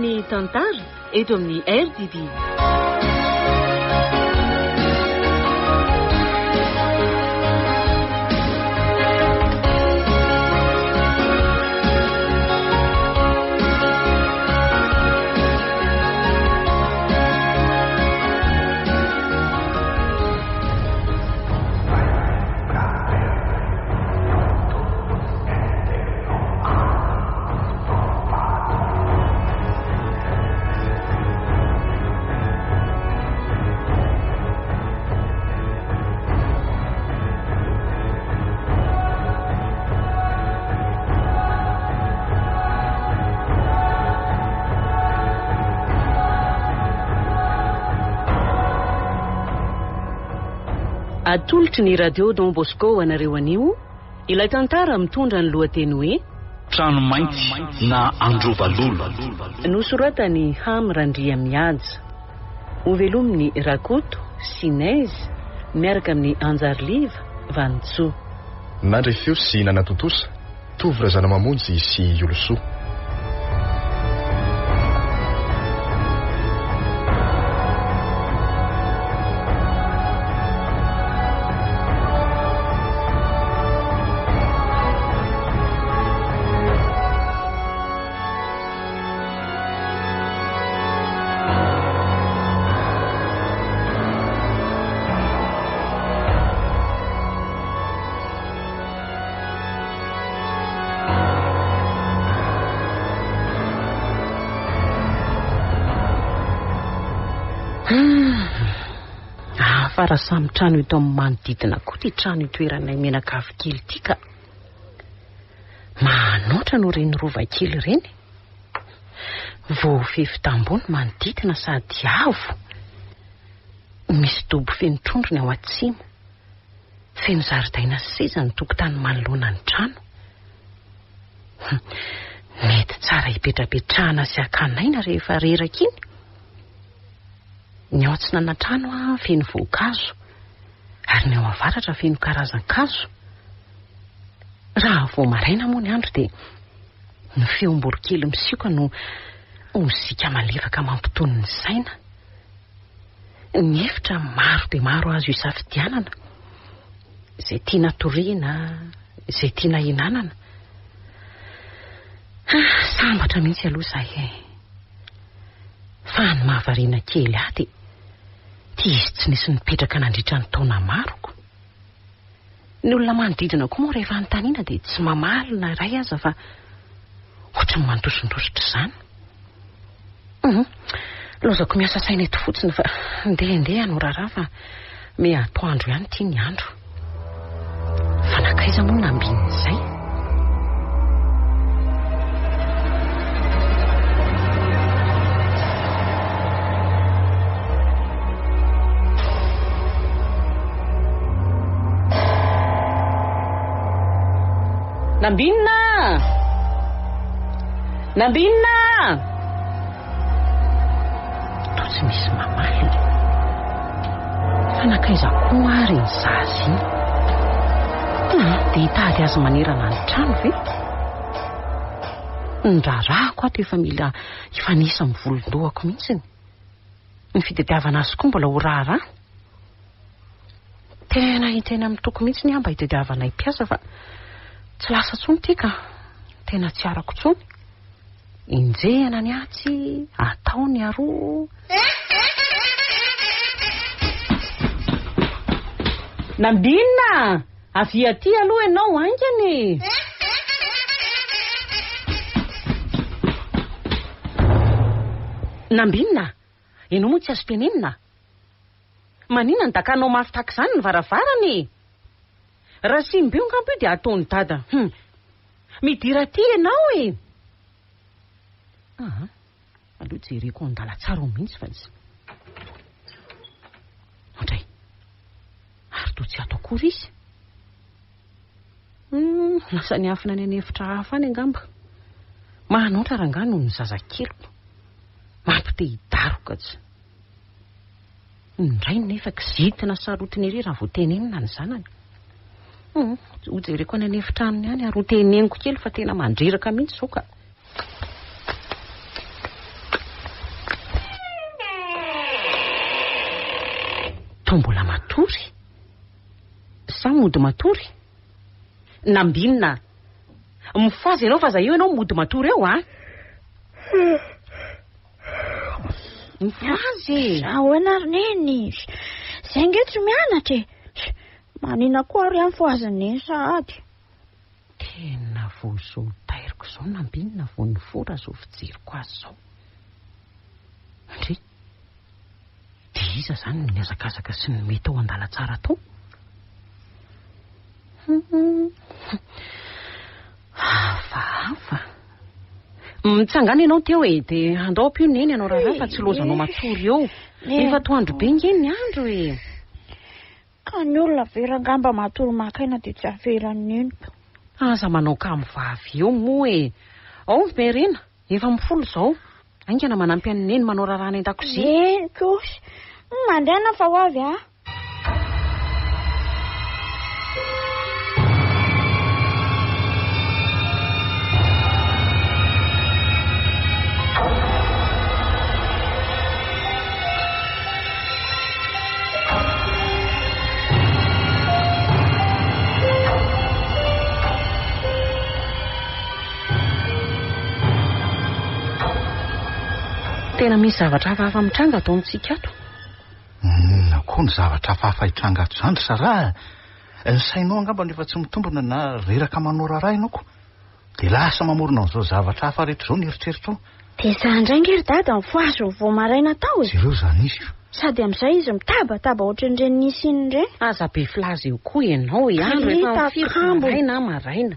ny Tantara eto amin'ny RDB. Atolotry ny radio Don Bosco anareo anio, ilay Tantara mitondra ny lohateny hoe Tranomainty na Androvalolo. Nosoratany Hamrandria Mihaja. Ovelominy Rakoto, Sinaizy, miaraka amin'ny Anjarliva, Vantsoa. Nandrefeo sy nanatotosa, tovra zanamamonjy sy Olosoa. Fara samy trano ito amin'ny manodidina koa ty trano itoeranay menakavy kely ty ka. Manoatra no reny rova kely reny. Voafefy tambony manodidina sady avo. Misy dobo feno trondrony ao atsimo. Feno zaridaina sy seza ny tokotany manoloana ny trano. Mety tsara hipetrapetrahana sy akanaina rehefa reraka iny. Ny ao atsinana trano feno voankazo, ary ny ao avaratra feno karazan-kazo. Raha vao maraina moa ny andro dia ny feom-borokely misioka no mozika malefaka mampitony ny saina. Ny efitra maro dia maro azo isafidianana, izay tiana toriana, izay tiana hinanana. Sambatra mihitsy aloha zahay. Fa ny mahavariana kely aty, ty izy tsy nisy nipetraka nandritra ny taona maroko. Ny olona manodidina koa moa rehefa anontaniana dia tsy mamalina iray aza fa ohatrany mantosondrositra izany. Lozako miasa saina eto fotsiny fa ndeha no raharaha fa me atoandro ihany ty ny andro. Fa nakaiza moa nambin'izay? Nambinina! To tsy misy mamaly. Fa nakaiza koa ary ny zaza iny. Dia hitady azy manerana ny trano ve? Ny rarahako ato efa mila hifanisa amin'ny volondohako mihitsiny. Ny fitadiavana azy koa mbola ho raharaha. Tena hiteny amin'ny toko mihitsy ny amba hitadiavana mpiasa fa tsy lasa tsony tika. Tena tsy arako tsony. Injehana ny atsy, atao ny aroa. Nambinina! Avy aty aloha ianao aingany. Nambinina! Ianao moa tsy azo tenenina. Manina ny dakanao mafy tahaka izany ny varavarany. Raha simby io ngambo io dia ataony dada. Midira ty ianao e. Aloha jereko andala tsara ho mihitsy fa tsy. Ondray. Ary to tsy ato akory izy. Lasa ny afina ny efitra hafa any angamba. Manoatra rangano noho ny zazakelyko. Mampite hidaroka tsy. Indray nefa kizitina sarotiny ery raha vao tenenina ny zanany. Hojereko any efitra aminy any ary ho teneniko kely fa tena mandreraka mihitsy zao ka. sao mbola matory sa mody matory nambinina mifazy ianao fa za io ianao mody matory eo mifazy ahoanarineny zay ngetry mianatra manina koa ary amin'ny foaziny sahady tena vo zao tairiko zao nambinina vo ny fora zao fijeriko azy zao ndre de iza zany ny miazakazaka sy ny mety ao andala tsara tao hafa mitsangana ianao teo de andao ampio neny ianao raha fa tsy lozanao matory eo efa toandro be ngeny ny andro ka ny olona verangamba matory makaina de tsy averan'eniko aza manao kamivavy eo moa ao verena efa mifolo zao aingana manampy any neny manao rarana an-dakozia kosy mandehana fa ho avy tena misy zavatra hafahafa mitranga atao amintsika ato koa ny zavatra hafahafa hitranga ato zany sara ny sainao angamba nefa tsy mitombona na reraka manao raharaha ianao de lasa mamorona an'izao zavatra hafa rehetra zao ny eritreritrao de za ndraingery dada mifoazy vo maraina tao zereo zany izy sady amin'izay izy mitabataba ohatran'ireny nisy iny ndre aza be filazy eo koa ianao andro efa mifiry maraina maraina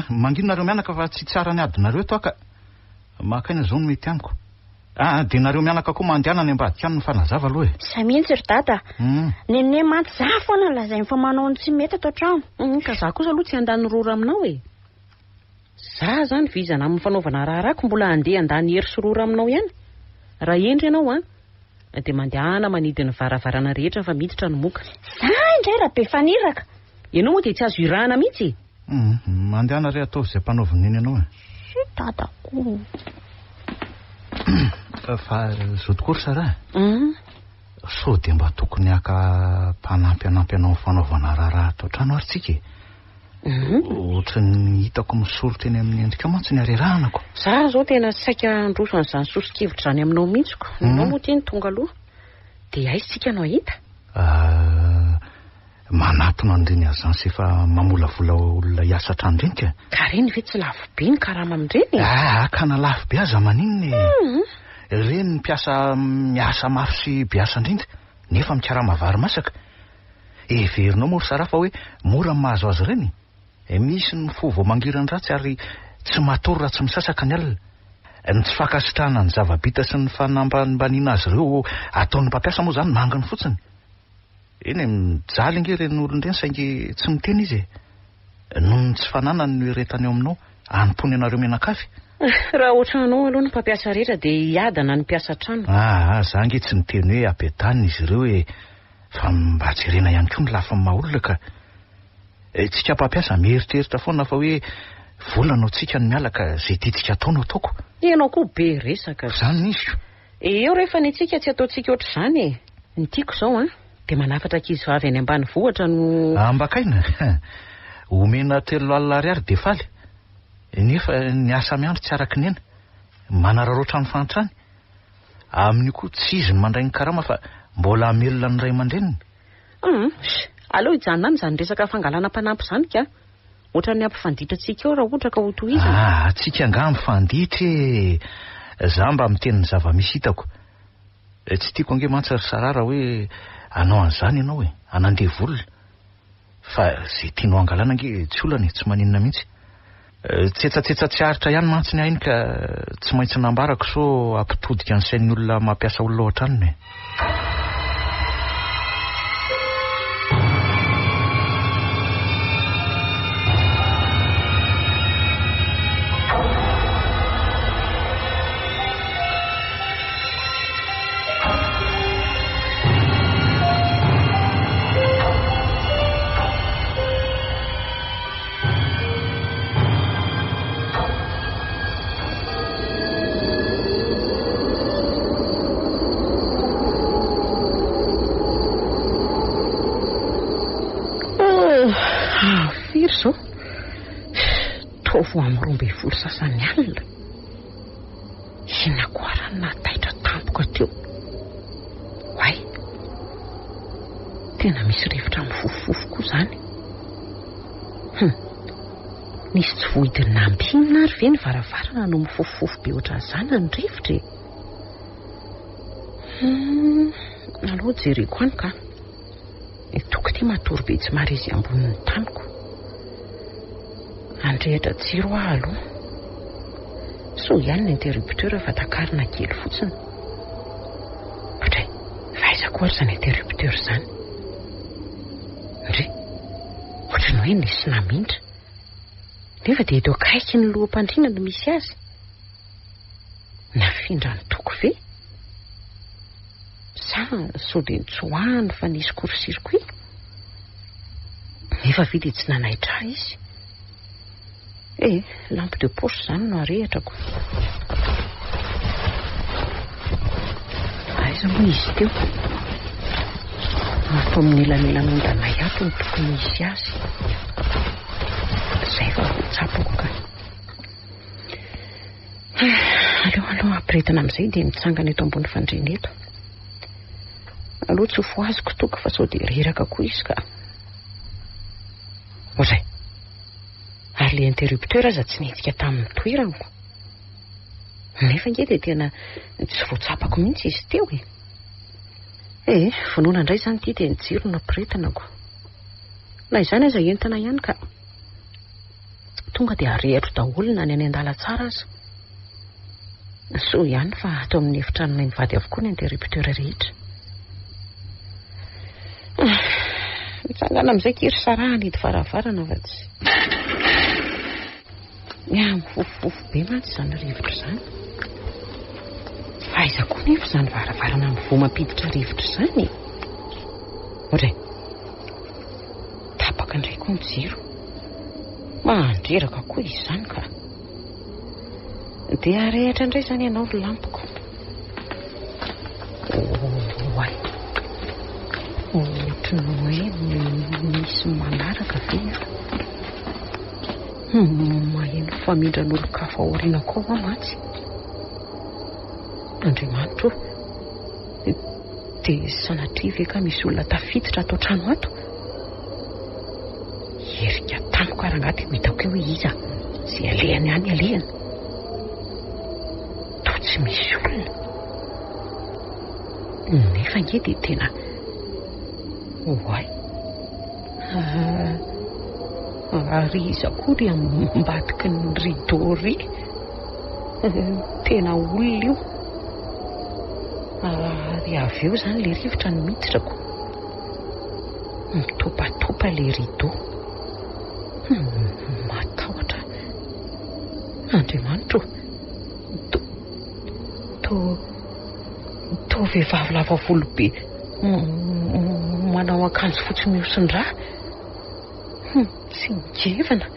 manginonareo mianaka fa tsy tsara ny adinareo to ka makaina zao no mety amiko de nareo mianaka koa mandehana ny ambadika any ny fanazava aloha za mihitsy ry dada nenne manty za foana lazainy fa manao ny tsy mety ato trano ka za kosa aloha tsy andany rora aminao za zany vizana amin'ny fanaovana raharako mbola andeha andany hery sy rora aminao ihany raha endry ianao de mandehana manidiny varavarana rehetra fa miditra ny moka za indray raha be faniraka ianao moa de tsy azo irahana mihitsy mandehana re atao zay mpanaovin'iny ianao dadako fa zao tokory sara so de mba tokony aka mpanampy anao fanaovana raharaha atao trano ary tsika ohatrany hitako misoro teny amin'ny endrika mantsy ny arerahanako za zao tena saika androso an'izany sosikevitra zany aminao mihitsiko anao moa teny tonga aloha de aizy tsika anao hita manatona an'ireny azansy efa mamolavola olona hiasa trano reny ka reny ve tsy lafo be ny karama amin'ireny akana lafo be aza maninony reny mpiasa miasa mafy sy biasa indrindra nefa mikarama vary masaka everinao moa ry sara fa hoe mora mahazo azy reny misy ny fo vao mangirany ratsy ary tsy matory raha tsy misasaka ny alina ny tsy fakasitrahana ny zavabita sy ny fanambanimbaniana azy ireo ataon'ny mpampiasa moa zany mangany fotsiny eny mijaly nge reny olon-dreny saingy tsy miteny izy noho ny tsy fanana ny oeretany eo aminao anompony anareo menakafy raha ohatranao aloha ny mpampiasa rehetra de hiadana ny mpiasa trano za nge tsy miteny hoe apiadanina izy ireo fa mba jerena ihany koa ny lafa maolona ka tsika mpampiasa mieritreritra foana fa hoe volanao tsika ny mialaka zay tiatsika ataonao ataoko ianao koa be resaka zany izy eo rehefa ny tsika tsy ataontsika oatra zany ny tiako zao de manafatra ankizy vavy any ambany vohatra no ambakaina omena 3 alina ariary de faly nefa ny asa miandro tsy araky nena manararoatra ny fantrany amin'io koa tsy izy ny mandray ny karama fa mbola amelona ny ray aman-dreniny aleo hijanona any zany resaka fangalana mpanampy zany ka ohatra ny ampifanditra tsika eo raha ohatra ka ho tohizana tsika nga mifanditra za mba miteny ny zava-misy hitako tsy tiako ange mantsy ry sarara hoe anao an'izany ianao anandeha volona fa zay tianao angalana nge tsy olana tsy maninona mihitsy tsetsatetsa tsy aritra ihany mantsy ny ainy ka tsy maintsy nambarako so ampitodika ny sain'ny olona mampiasa olona ohatranony 412 sasany alina. Inona koa raha nataitra tampoka teo? Hoay, tena misy rivotra mifofofofo koa zany. Nisy tsy vohidiny nampiana ary ve ny varavarana no mifofofofo be ohatran'izany ny rivotra? Aloha jereko any ka. Tokony matory be tsy mary izy ambonin'ny taniko. Andrehitra jiro aho aloha. So ihany ny interrupteur fa takarina kely fotsiny. Otray, vaizako ary izany interrupteur izany. Ndre, ohatrany hoe nisy namindra. Nefa dia eto akaiky ny loham-pandriana no misy azy. Nafindra ny toko ve? Sa so dia nitsoahany fa nisy court-circuit? Nefa vita tsy nanaitra izy. Lampe de poche izany no arehetrako. Aiza moa izy teo? Ato amin'ny elan'elan'ondanay ato ny tokony misy azy. Izay fa voatsapako ka. Aloha ampiretina amin'izay dia mitsangana eto ambony fandriana eto. Aloha tsy ho azoko toka fa sao dia reraka koa izy ka. Ohatray, ary le interrupteur aza tsy nihitsika tamin'ny toeranko. Nefa nge dia tena tsy voatsapako mihitsy izy teo e. Vonoana indray izany ity dia ny jiro no ampiretinako. Na izany aza entana ihany ka. Tonga dia arehitro daholo na ny any an-dala tsara aza. So ihany fa atao amin'ny efitranonay mivady avokoa ny interrupteur rehetra. Mitsangana amin'izay kiry sarahany hidi varavarana fa tsy. Mifofofofo be mantsy izany rivotra izany. Aiza koa nefa izany varavarana mivoa mampiditra rivotra izany. Ohatray, tapaka indray koa ny jiro. Mandreraka koa izy izany ka. Dia arehitra indray izany ianao ny lampoko. Oay, ohatrany hoe misy manaraka ve? Maheno famindran'olon-kafa aoriana koa aho mantsy. Andriamanitro, dia sanatria ve ka misy olona tafiditra ato trano ato? Herika tamiko ary angaty ho hitako hoe iza izay alehany any alehany. Toa tsy misy olona. Nefa nge dia tena oay, ary iza koa ry ambadiky ny rideau ry. Tena olona io. Ary avy eo izany le rivotra no miditrako. Mitopatopa le rideau. Matahotra. Andriamanitro, to vehivavy lava volo be manao akanjo fotsy mihosin-drà. Tsy ngevana.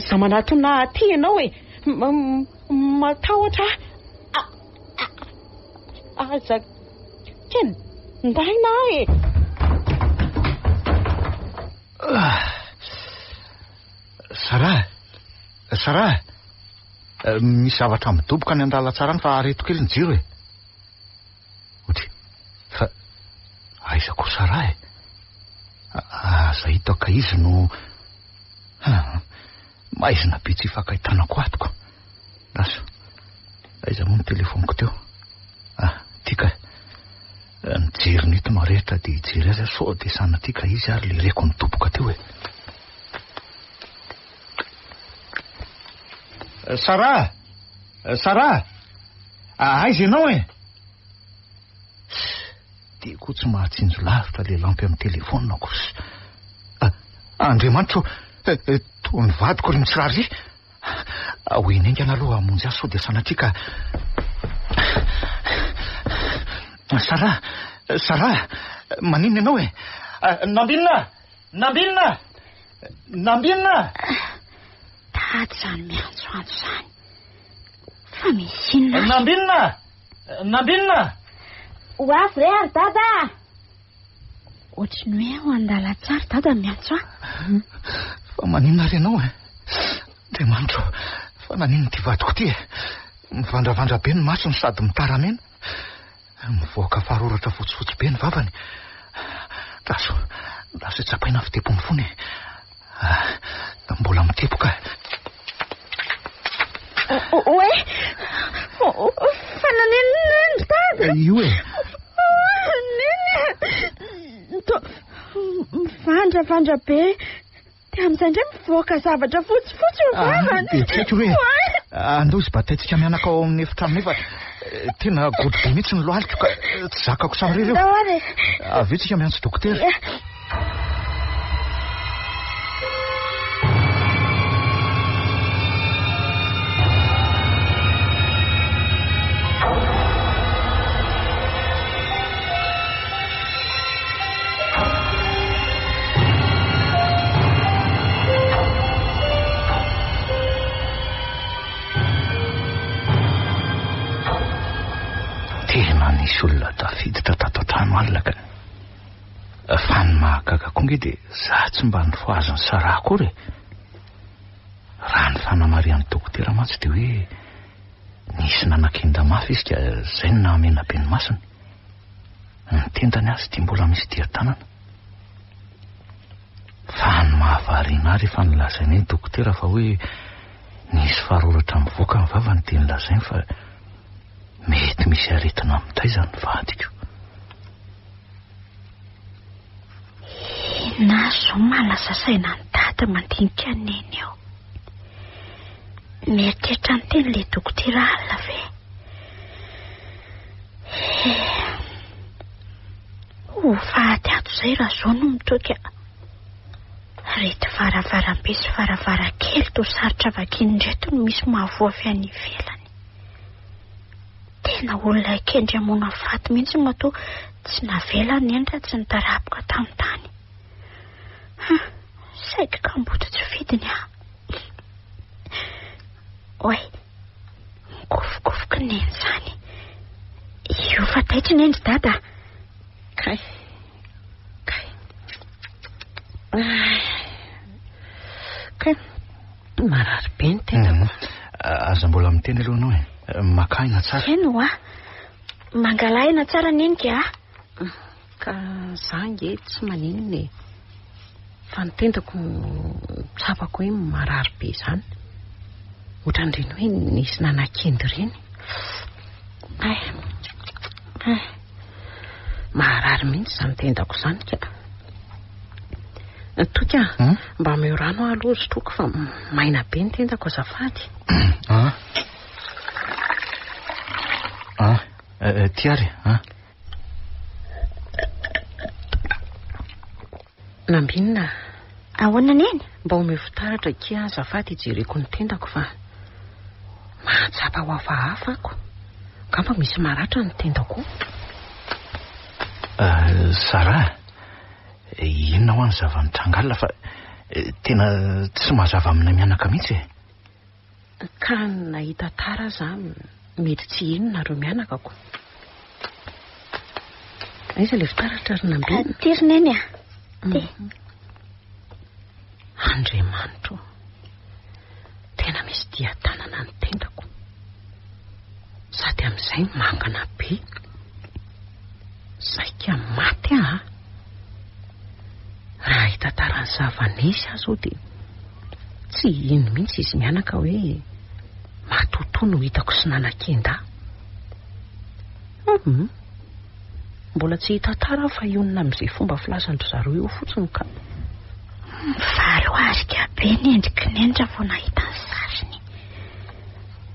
Zamanatona aty ianao e. Matahotra. Aza keny ndaina e. Sara, misy zavatra midoboka ny an-dala tsara ny fa areto kely ny jiro e. Ohatry, fa aiza koa Sara e. Aza hitako ka izy no maizina be tsy hifankahitanako atoko. Asa, aiza moa ny telefoniko teo? Tika, ny jiro nito no arehitra dia hijery azy sao dia sanatika izy ary le reko nidoboka teo e. Sara, aiza ianao e? Dia koa tsy mahatsinjo lavitra le lampy amin'ny telefonina kosa. Andriamanitro, toa ny vadiko ry mitsirary. Hoeny engana aloha hamonjy azy sao dia sanatika. Sara, maninona ianao e? Nambinina! Tady izany miantsoantso izany. Fa misy inona? Nambinina! Ho avy re ary dada. Ohatrany hoe ao an-dala tsara dada miantso aho. Fa maninona ry ianao Andriamanitro, fa naninona ty vadiko ty mivandravandra be ny masony sady mitaramena. Mivoaka faroratra fotsifotsy be ny vavany. Lasa tsapaina fitepony fony. Mbola mitepoka. Oe, fa nanenoneny dada. Io mivandravandra be. Dia amin'izay indray mivoaka zavatra fotsifotsy ho vavany. Betreky hoe andao izy bataitsika mianaka ao amin'ny efitrano nefa tena gody be mihitsy ny lohalika ka tsy zakako samirery eo. Aveo tsika miantso dokotera. Tena nisy olona tafiditra tato an-trano alina ka fa ny mahagaga koa nge dia za tsy mba nifoaziny sarà akory. Raha ny fanamarian'ny dokotera mantsy dia hoe nisy nanakenda mafy izy ka izay ny namena be ny masony. Nitendany azy dia mbola misy dia-tanana. Fa ny mahavariana ary efa nilazainy ny dokotera fa hoe nisy faroratra mivoaka ny vavany dia nilazainy fa mety misy aretina mitaizany vadiko. Na zo malasasaina ny dada mandinika neny eo. Mieritreritra ny teny le dokotera alina ve? Ho faty ato izay raha zao no mitoka. Rety varavarambe sy varavarakely to sarotra vakiny reto no misy mahavoafy any ivelany. Tena olona kendry amona faty mihitsy matoa tsy navelany endra tsy nitarapoka tamin'ny tany. Saika ka mboto tsy vidiny Oe, mikofokofoka neny zany. Io fataitra nendry dada. Kay. Marary be ny tendako. Aza mbola miteny aloha anao makaina tsara. Eno mangalahina tsara nenika Ka za nge tsy maninona fa ny tendako tsapako hoe marary be zany. Ohatran'ireny hoe nisy nanakendy reny. Marary mihitsy zany tendako zany ka. Toka mba meo rano aloha zy toko fa maina be ny tendako azafady. Tiary Nambinina ahoana neny? Mba omeo fitaratra kia azafady hijereko ny tendako fa mahatsapa ho hafahafa ako. Gamba misy maratra ny tendako. Sara, inona ho any zava-mitrangalina fa tena tsy mazava amina mianaka mihitsy Ka nahita tara za mety tsy inona reo mianakako. Aiza le fitaratra ry Nambinina? Tirineny Andriamanitro, tena misy dia-tanana ny tendako. Sady amin'izay mangana be. Saika maty raha hitatara ny zava-nisy azo dia tsy ino mihitsy izy mianaka hoe matotoa no hitako sy nanakenda. Mbola tsy hitatara fa ionona amin'izay fomba filazandry zareo eo fotsiny ka. Valo azika be nendriky nendra vao nahita ny sariny.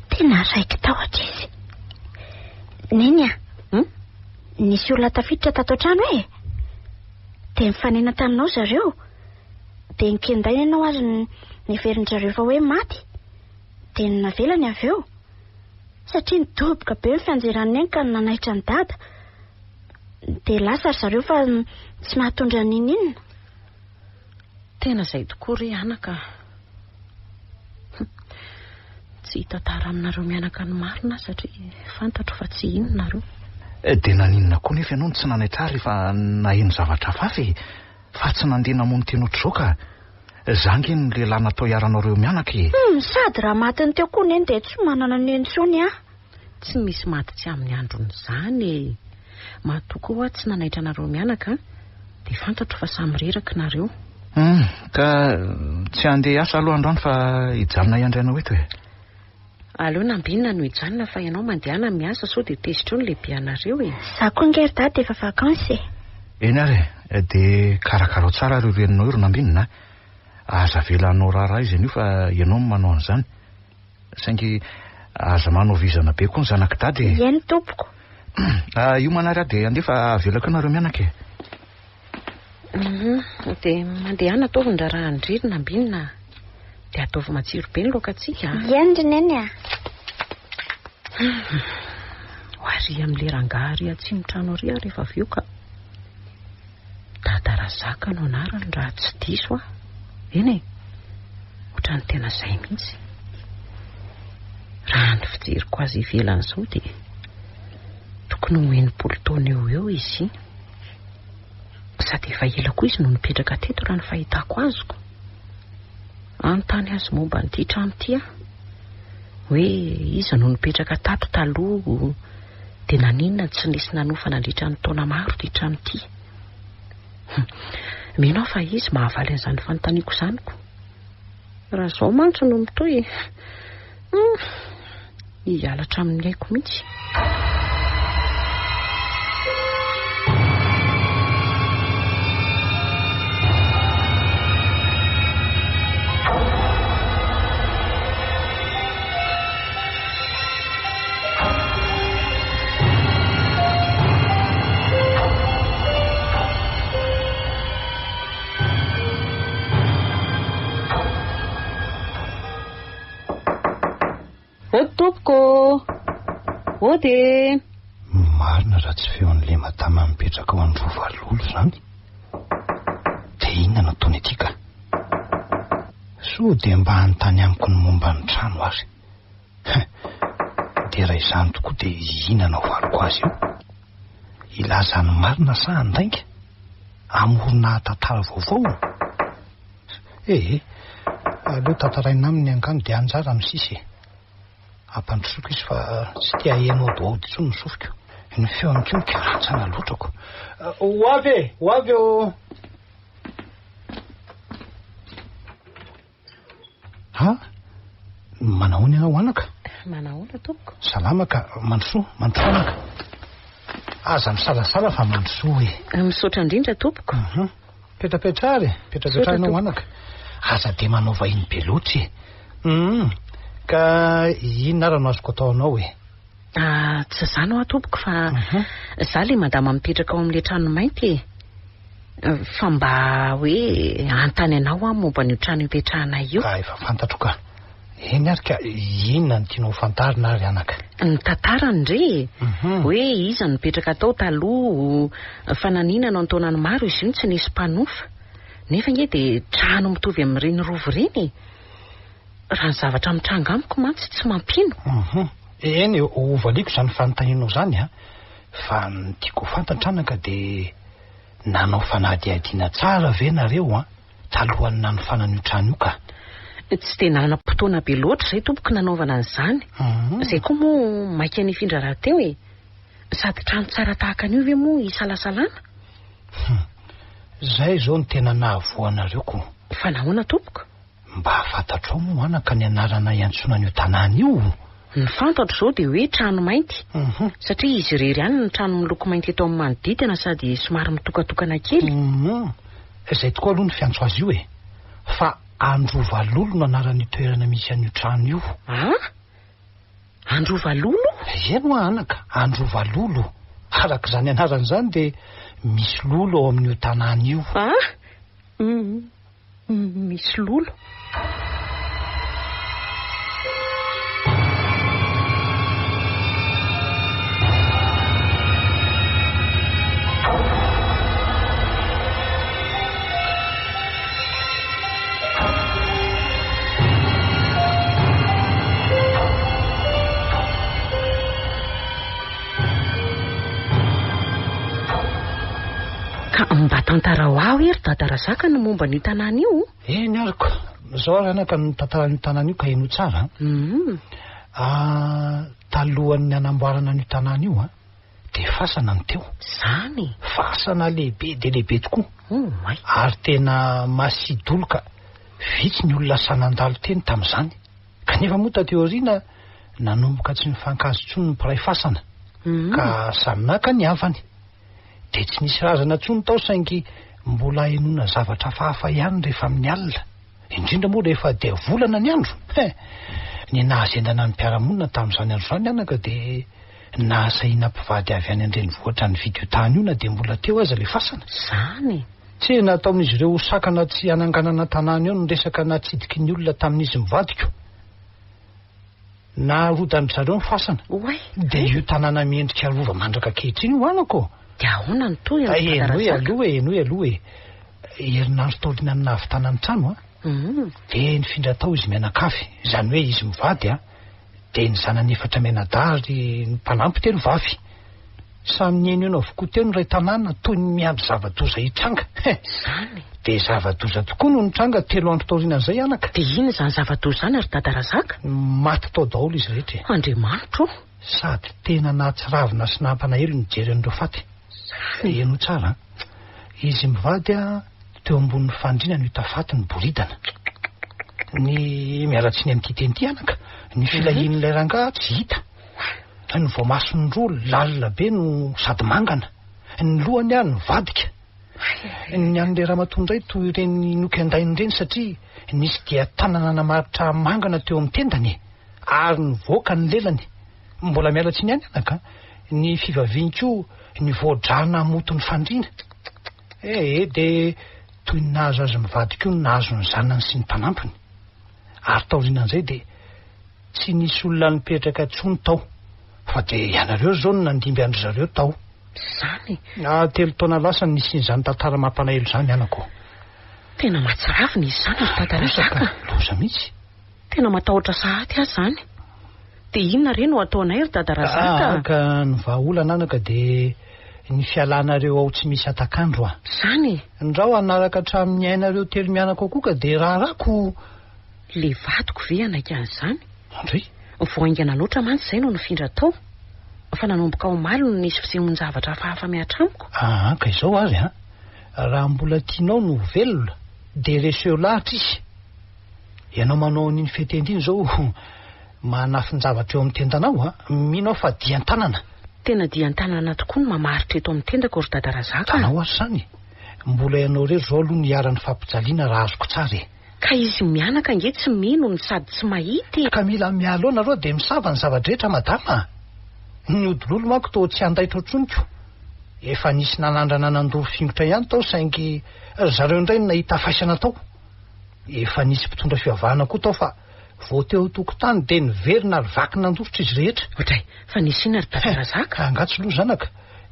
Tena raiky tahotra izy. Neny nisy olona tafiditra tato an-trano dia mifanena taminao zareo. Dia nikenday ianao azy niveriny-jareo fa hoe maty. Dia navelany avy eo. Satria nidoboka be ny fianjerany eny ka nanaitra ny dada. Dia lasa zareo fa tsy mahatondra ninina. Tena izay tokoa ry anaka. Tsy hitatara aminareo mianaka ny marina satria fantatro fa tsy inonareo. Dia naninona koa nefa ianao tsy nanaitra rehefa naheno zavatra hafahafa fa tsy nandeha namono teny ohatr'izao ka Zanginy lehilahy natao iaranareo mianaka e. Sady raha matiny teo koa neny dia tsy manana nentsony Tsy misy maty tsy amin'ny andron'izany. Matoko hoa tsy nanaitra nareo mianaka dia fantatro fa samy reraka nareo. Ka tsy andeha asa aloha androany fa hijanona iandraina hoeto e. Aleo nambinina no hijanona fa ianao mandehana miasa sao dia tezitra eo ny lehibe anareo e. Za koa ngery dady efa vakansy Eny ary dia karakarao tsara ireo reninao iro nambinina. Aza velanao raharaha izy an'io fa ianao no manao an'izany. Saingy aza manao vizana be koa ny zanak' dady e. Eny tompoko. Io manarya dia andefa velako nareo mianaka e. Dia mandehana ataovy ny raha andriry nambinina dia ataovy matsiro be ny lokatsika. Endry neny Ho ary amin'le rangary atsimo trano ary rehefa avy eo ka Dadarazaka no anarany raha tsy diso eny e. Ohatrany tena izay mihitsy. Raha ny fijeriko azy ivelany izao dia tokony ho 80 taona eo izy. Sady efa ela koa izy no nipetraka teto raha ny fahitako azoko. Anontany azy momba n'ity trano ity hoe iza no nipetraka tato taloha dia naninona tsy nisy nanofana nandritra ny taona maro ity trano ity. Mino fa izy mahavaly an'izany fanontaniako izanyko. Raha izao mantsy no mitoy hialatra amin'ny aiko mihitsy. Tompoko dia Marina raha tsy feon'le madama mipetraka ao Androvalolo izany. Dia inona nataony ity ka? So dia mba hanontany amiko ny momba ny trano azy. Dia raha izany tokoa dia inona no valiko azy io? Ilazany marina sa handainga? Amorona tantara vaovao? Aleo tantaraina aminy angano dia anjara amin'ny sisy. Ampandrosoako izy fa tsy tia hahenao daody intsony ny sofiko. Ny feo amiko ny karantsana loatrako. Ho avy eo. Manahoana ianao anaka? Manahoana tompoko? Salama ka mandroso anaka. Aza misalasala fa mandroso e. Misaotra indrindra tompoko. Petrapetra ianao anaka. Aza dia manao vahiny be loatra e. Ka inona ary no azoko ataonao e? Tsy izany ho tompoko fa izaho ilay madama mipetraka ao amin'ilay Tranomainty fa mba hoe hanontany anao momba n'io trano hipetrahanay io. Efa fantatro ka. Eny ary ka inona no tianao fantarina ary anaka? Ny tantarany re hoe iza no nipetraka tao taloha fa naninana ny taonany maro izy io tsy nisy mpanofa nefa nge dia trano mitovy amin'ireny rovo ireny. Raha ny zavatra mitranga amiko mantsy tsy mampino. Eny ovaliako izany fanontanianao izany fa ny tiako fantatra anaka dia nanao fanadihadiana tsara ve nareo talohany nanofanana io trano io ka? Tsy dia nanam-potoana be loatra izay tompoko nanaovana an'izany. Izay koa moa maika nifindra raha teo e. Sady trano tsara tahaka an'io ve moa isalasalana? Izay izao no tena nahavoanareo ko. Fa nahoana tompoko? Mba fantatrao moa anaka ny anarana iantsonana io tanàna io. Ny fantatro izao dia hoe Tranomainty. Satria izy irery ihany ny trano miloko mainty eto amin'ny manodidina sady somary mitokatokana kely. Izay tokoa aloha ny fiantso azy io e. Fa Androvalolo no anaran'ny toerana misy an'io trano io. Androvalolo? Eno anaka, Androvalolo. Arak'izany anarana izany dia misy lolo ao amin'io tanàna io. Misy lolo? Mba tantara ho aho ery Tadarazaka ny momba ny tanàna io. Eny ariko zao ary anaka ny tantaran'ny tanàna io ka eno tsara. Talohan'ny anamboarana ny tanàna io de fasana ny teo. Zany Fasana lehibe de lehibe tokoa. May Ary tena masidoloka vitsy ny olona sanandalo teny tamin'izany. Kanefa moa tateoriana nanomboka tsy mifankazo tsony ny mpiray fasana. Ka saminaka ny avany. De tsy nisy razana tsony tao saingy mbola enona zavatra hafahafa ihany rehefa amin'ny alina. Indrindra moa rehefa de volana ny andro. Ny nahazendana ny mpiaramonina tamin'izany andro zany anaka de nahasaina mpivady avy any an-drenivohitra ny videotany io na de mbola teo aza le fasana. Zany Tsy nataon'izy ireo sakana tsy ananganana tanàna eo ny resaka natsidiky ny olona tamin'izy mivadika. Narodany zareo ny fasana. De io tanàna miendrika rova mandraka kehitriny io anako. De ahoana ny toy aloha herinandro taoriana ny nahavitana ny trano de nifindra tao izy mianakavy. Izany hoe izy mivady de ny zanany efatra mianadary ny mpanampy telo vavy. Samy eny eno avokoa teo ny ray tanàna toy ny miandry zava-doza hitranga. De zava-doza tokoa no nitranga 3 andro taorianan'izay anaka. De ino zany zava-doza zany ary Tadarazaka? Maty tao daholo izy rehetra. Andriamanitro. Sady tena nahatsiravina sy nampalahelo ny jery an'ireo faty. Eno tsara. Izy mivady teo ambonin'ny fandriana no hita faty ny boridana. Ny miaratsy ny amin'ity teny ity anaka. Ny filahin'ilay rangaha tsy hita. Ny voamasony roa lalina be no sady mangana. Ny lohany ny vadika. Ny an'ilay ramatondray toy ireny noky andainy ireny satria nisy dia tanana namaritra mangana teo amin'ny tendany. Ary ny voaka ny lelany. Mbola mialatsy ny any anaka. Ny fivaviany koa ny voadrana moto ny fandriana. De toy ny nahazo azy mivady koa ny nahazo ny zanany sy ny mpanampiny. Ary taorianan'izay de tsy nisy olona nipetraka tsony tao. Fa de ianareo zao no nandimby andry zareo tao. Zany 3 taona lasa nisy izany tantara mampalahelo zany anako. Tena mahatsiravina izy zany ary Tadarazaka. Loza mihitsy. Tena matahotra sahaty azy zany. De inona reny no ataonay ry Tadarazaka? Ka ny vahaolana anaka de ny fialanareo ao tsy misy atakandro Zany ndrao anaraka hatramin'ny ainareo telo mianako koa ka de raharako le vadiko ve anaiky an'izany. Andry Voaingana loatra mantsy izay no nifindra tao. Fa nanomboka ao omaly no nisy fisehoan-javatra hafahafa miatramiko. Ka izao azy raha mbola tianao no velona de reseo lahatra izy. Ianao manao ny fetendiny zao manafinjavatra eo amin'ny tendanao minao fa dian-tanana. Tena dian-tanana tokoa no mamaritra eto amin'ny tendako ry Tadarazaka. Tanao azy zany. Mbola ianao rery zao aloha ny aran'ny fampijaliana raha azoko tsara. Ka izy mianaka nge tsy mino ny sady tsy mahity. Ka mila mialo nareo de misava ny zavadrehetra madama. Ny odilolo manko to tsy andaitra tsoniko. Efa nisy nanandrana nandoro fingotra ihany tao saingy zareo indray nahita faisana tao. Efa nisy mpitondra fiavahana koa tao fa vao teo tokotany de niverina ary vaky nandorotra izy rehetra. Otray, fa nisy ina ry Tadarazaka? Angatsy loha zanaka.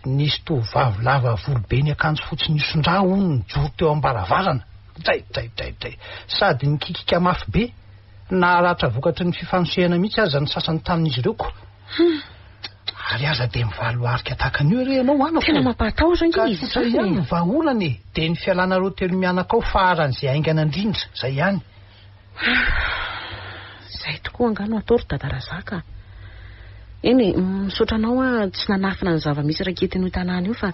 Nisy tovavy lava volobe ny akanjo fotsy nisondra hono ny joro teo ambaravarana. Dray. Sady nikikika mafy be. Naharatra vokatra ny fifanosehana mihitsy aza ny sasany tamin'izy ireo ko. Ary aza de mivaloarika takan'io re ianao anako. Tena mampatahotra izy zany. Ny vahaolany de ny fialanareo telo mianaka ao faran'izay aingana indrindra. Zay ihany. Zay tokoa angano atao ry Tadarazaka. Eny misotranao tsy nanafina ny zava-misy rakety ny tanàna io fa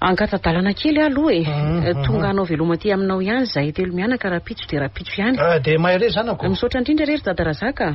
angatadalana kely aloha tonga anao veloma ty aminao ihany zay telo mianaka rapitso de rapitso ihany. De mahare zanako. Misotra indrindra rery Tadarazaka.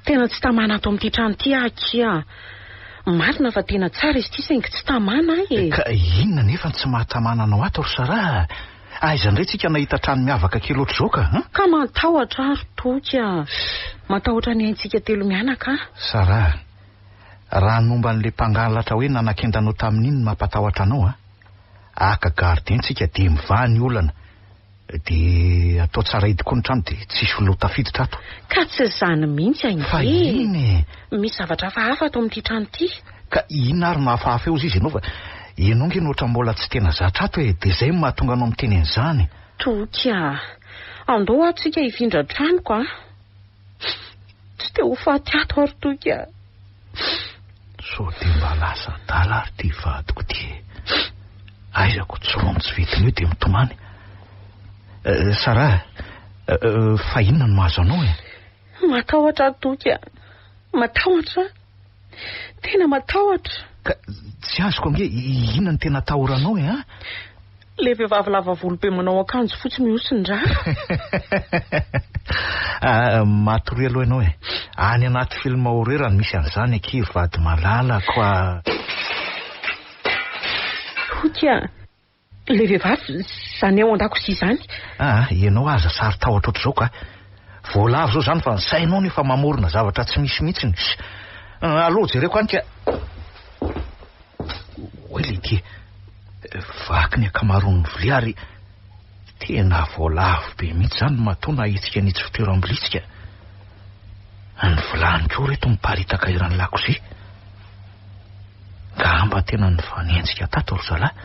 Tena tsy tamana ato amin'ity trano ty akia. Marina fa tena tsara izy ty saingy tsy tamana Ka inona nefa tsy mahatamana anao ato ry Sara? Aiza indray tsika nahita trano miavaka kely oatra zao ka? Ka matahotra ary toka. Matahotra ny aintsika telo mianaka. Sara, raha nomba n'le mpangalatra hoe nanakendranao tamin'iny mampatahotra anao aka gardien tsika de mivaha ny olana. dia atao tsara idiko ny trano dia tsisy olona tafiditra ato. Ka tsy izany mihitsy Fa ainge. iny Misy zavatra hafahafa ato amin'ity trano ity. ka inona ary mahafahafa eo izy ianao fa ianao nge noatra mbola tsy tena zatra ato e, dia izay mahatonga anao miteny an'izany. Toka, andao atsika hifindra tranoko a. Tsy te ho faty ato ary toka. So dia mba lasa dala ary ty vadiko ty. Aizako tsy romo-tsy vitiny io dia mitomany. Sara, fa inona no mahazo anao e? Matahotra toka. Matahotra. Tena matahotra. Ka tsy azoko ange inona ny tena atahoranao e, ha? Le vehivavy lava volobe manao akanjo fotsy mihosin-draha. Matory aloha ianao e. Any anaty film horreur misy an'izany aky vady malala koa. Toka, le vehivavy zany ao an-dakozia izany. Ianao aza sary tahotra ohatr'izao ka. Voalavo zao zany fa sainao nefa mamorona zavatra tsy misy mihitsiny. Allo jereko any ka. Oely ity. Vaky ny akamaroan'ny vilia ary tena voalavo be mihitsy zany matona hitsika nitsy fitoeram-bilitsika. Ny vilany koa reto miparitaka iran'ny lakozia. Gamba tena ny fanenjika tato ry zalahy.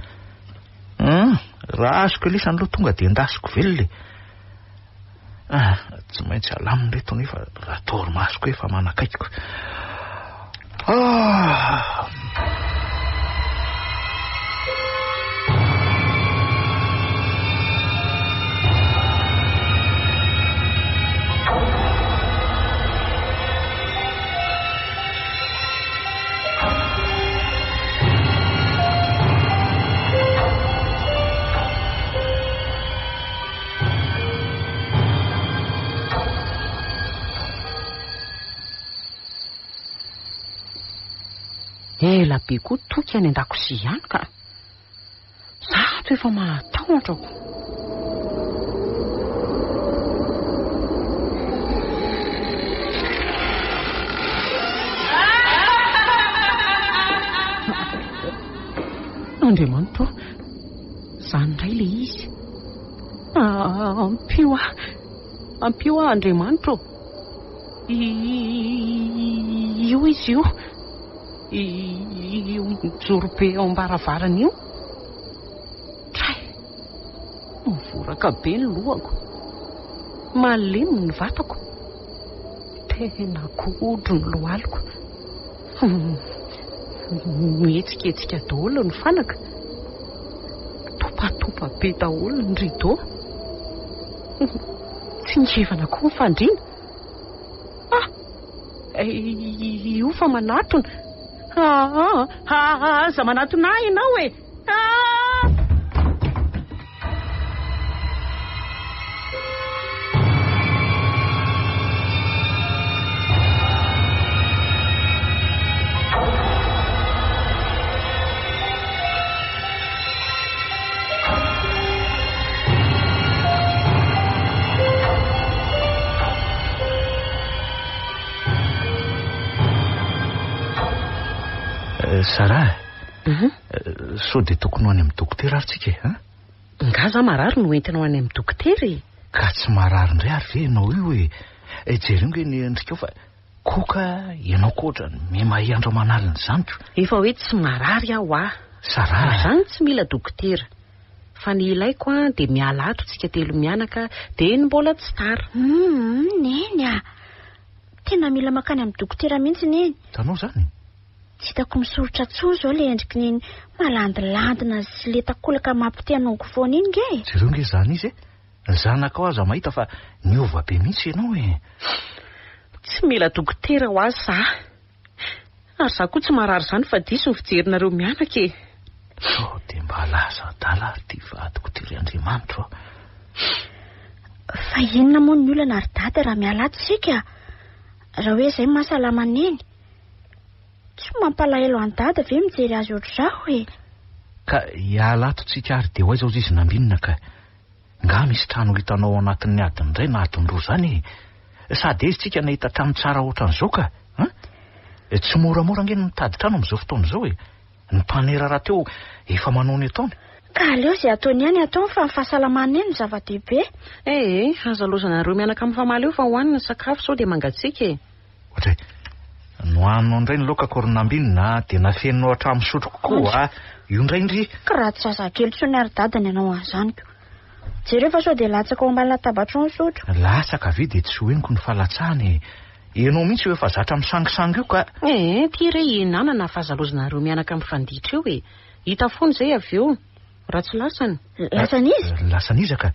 Raha azoko elisa aloha tonga dia endasiko velona. Tsy maintsy alaminy reto nefa raha tory masoko efa manakaikiko. Ela be koa toka any an-dakozia ihany ka. Zato efa matahotra ao. Andriamanitra, izany indray le izy. Ampio Andriamanitra. Io izy io. Io mijoro be ao ambaravarana io. Tray, mivoraka be ny lohako, malemy ny vatako, tena godro ny lohaloko. Mihetsiketsika daholo ny fanaka, topatopa be daholo ny rideau. Tsy nihevana koa ny fandriana. Io fa manatona. Aza manatona ianao e. Sara, so dia tokony ho any amin'ny dokotera ary tsika e? Ngaza marary no entina ho any amin'ny dokotera e. Ka tsy marary indray ary ve ianao io e? Jereo nge ny endrika eo fa koka ianao koatra memahy Andromanalina izany ko. Efa hoe tsy marary aho a. Sara, Izany tsy mila dokotera. Fa ny ilaiko a dia miala ato tsika telo mianaka dia ny mbola tsy tara. Neny a. Tena mila makany amin'ny dokotera mihitsy neny. Tanao zany? Tsy hitako misorotra tsony izao le endriky neny malandilandina sy le takolaka mampitianongo foana iny nge. Jereo nge zany izy e? Zanakao aza mahita fa niova be mihitsy ianao e. Tsy mila dokotera ho azy za. Ary za koa tsy marary izany fa diso ny fijerinareo mianaka e. So dia mba lasa dala ary ty vadiko ty ry Andriamanitra. Fa inona moa ny olana ary dady raha miala ato sika? Raha hoe izay mahasalama neny. Tsy mampalahelo an-dady ve mijery azy ohatr'izao e. Ka hiala ato tsika ary dia ho aiza ozy izy nambinina ka. Nga misy trano hitanao anatin'ny adiny iray na adiny roa zany. Sady izy tsika nahita trano tsara ohatran'izao ka. Tsy moramora nge ny mitady trano amin'izao fotoana izao e. Ny mpanera raha teo efa manao ny ataony. ka aleo izay ataony ihany atao fa fahasalamana eny ny zava-dehibe. Aza lozana roa mianaka amin'ny famaly eo fa hohanina sakafo sao dia mangatsiaka ohatra nohanino indray ny laoka koronambinina dia nafenino hatramin'ny sotro kokoa io indray indry ka raha tsy zazakely tsy ny ary-dadany ianao an'izanyko. Jereo fa sao dia latsaka ao ambany latabatra ny sotro. Lasaka ve dia tsy hoeniko ny falatsany. Ianao mihitsy hoe fa zatra misangisangy io ka. Titre ihinanana fahazalozana roa mianaka amin'ny fanditra eo hita foana izay avy eo raha tsy lasany. Lasan'iza? Lasan'iza ka.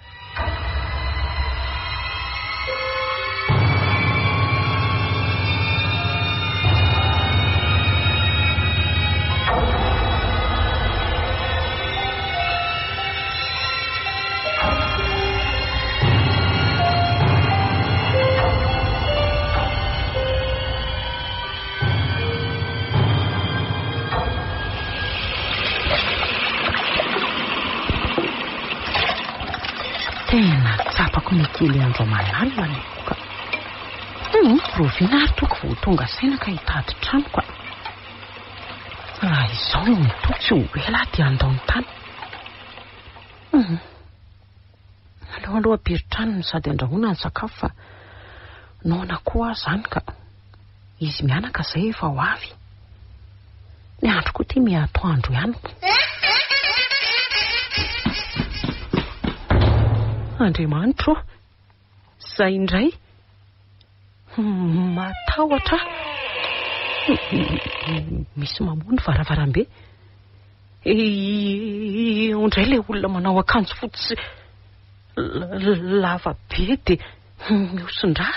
Tena tsapako mikely Androvalolo ny ka. Roviana ary toko vao tonga saina ka hitady trano ka. Raha izao no mitoko tsy ho ela dia andao ny tany. Aloha pirtrano no sady andrahoana ny sakafo fa noana koa zany ka. Izy mianaka izay efa ho avy. Ny andro koa tia miatoandro ihany. Andriamanitro, izay indray matahotra. Misy mamono varavarambe. Indray ilay olona manao akanjo fotsy lava be dia miosindra.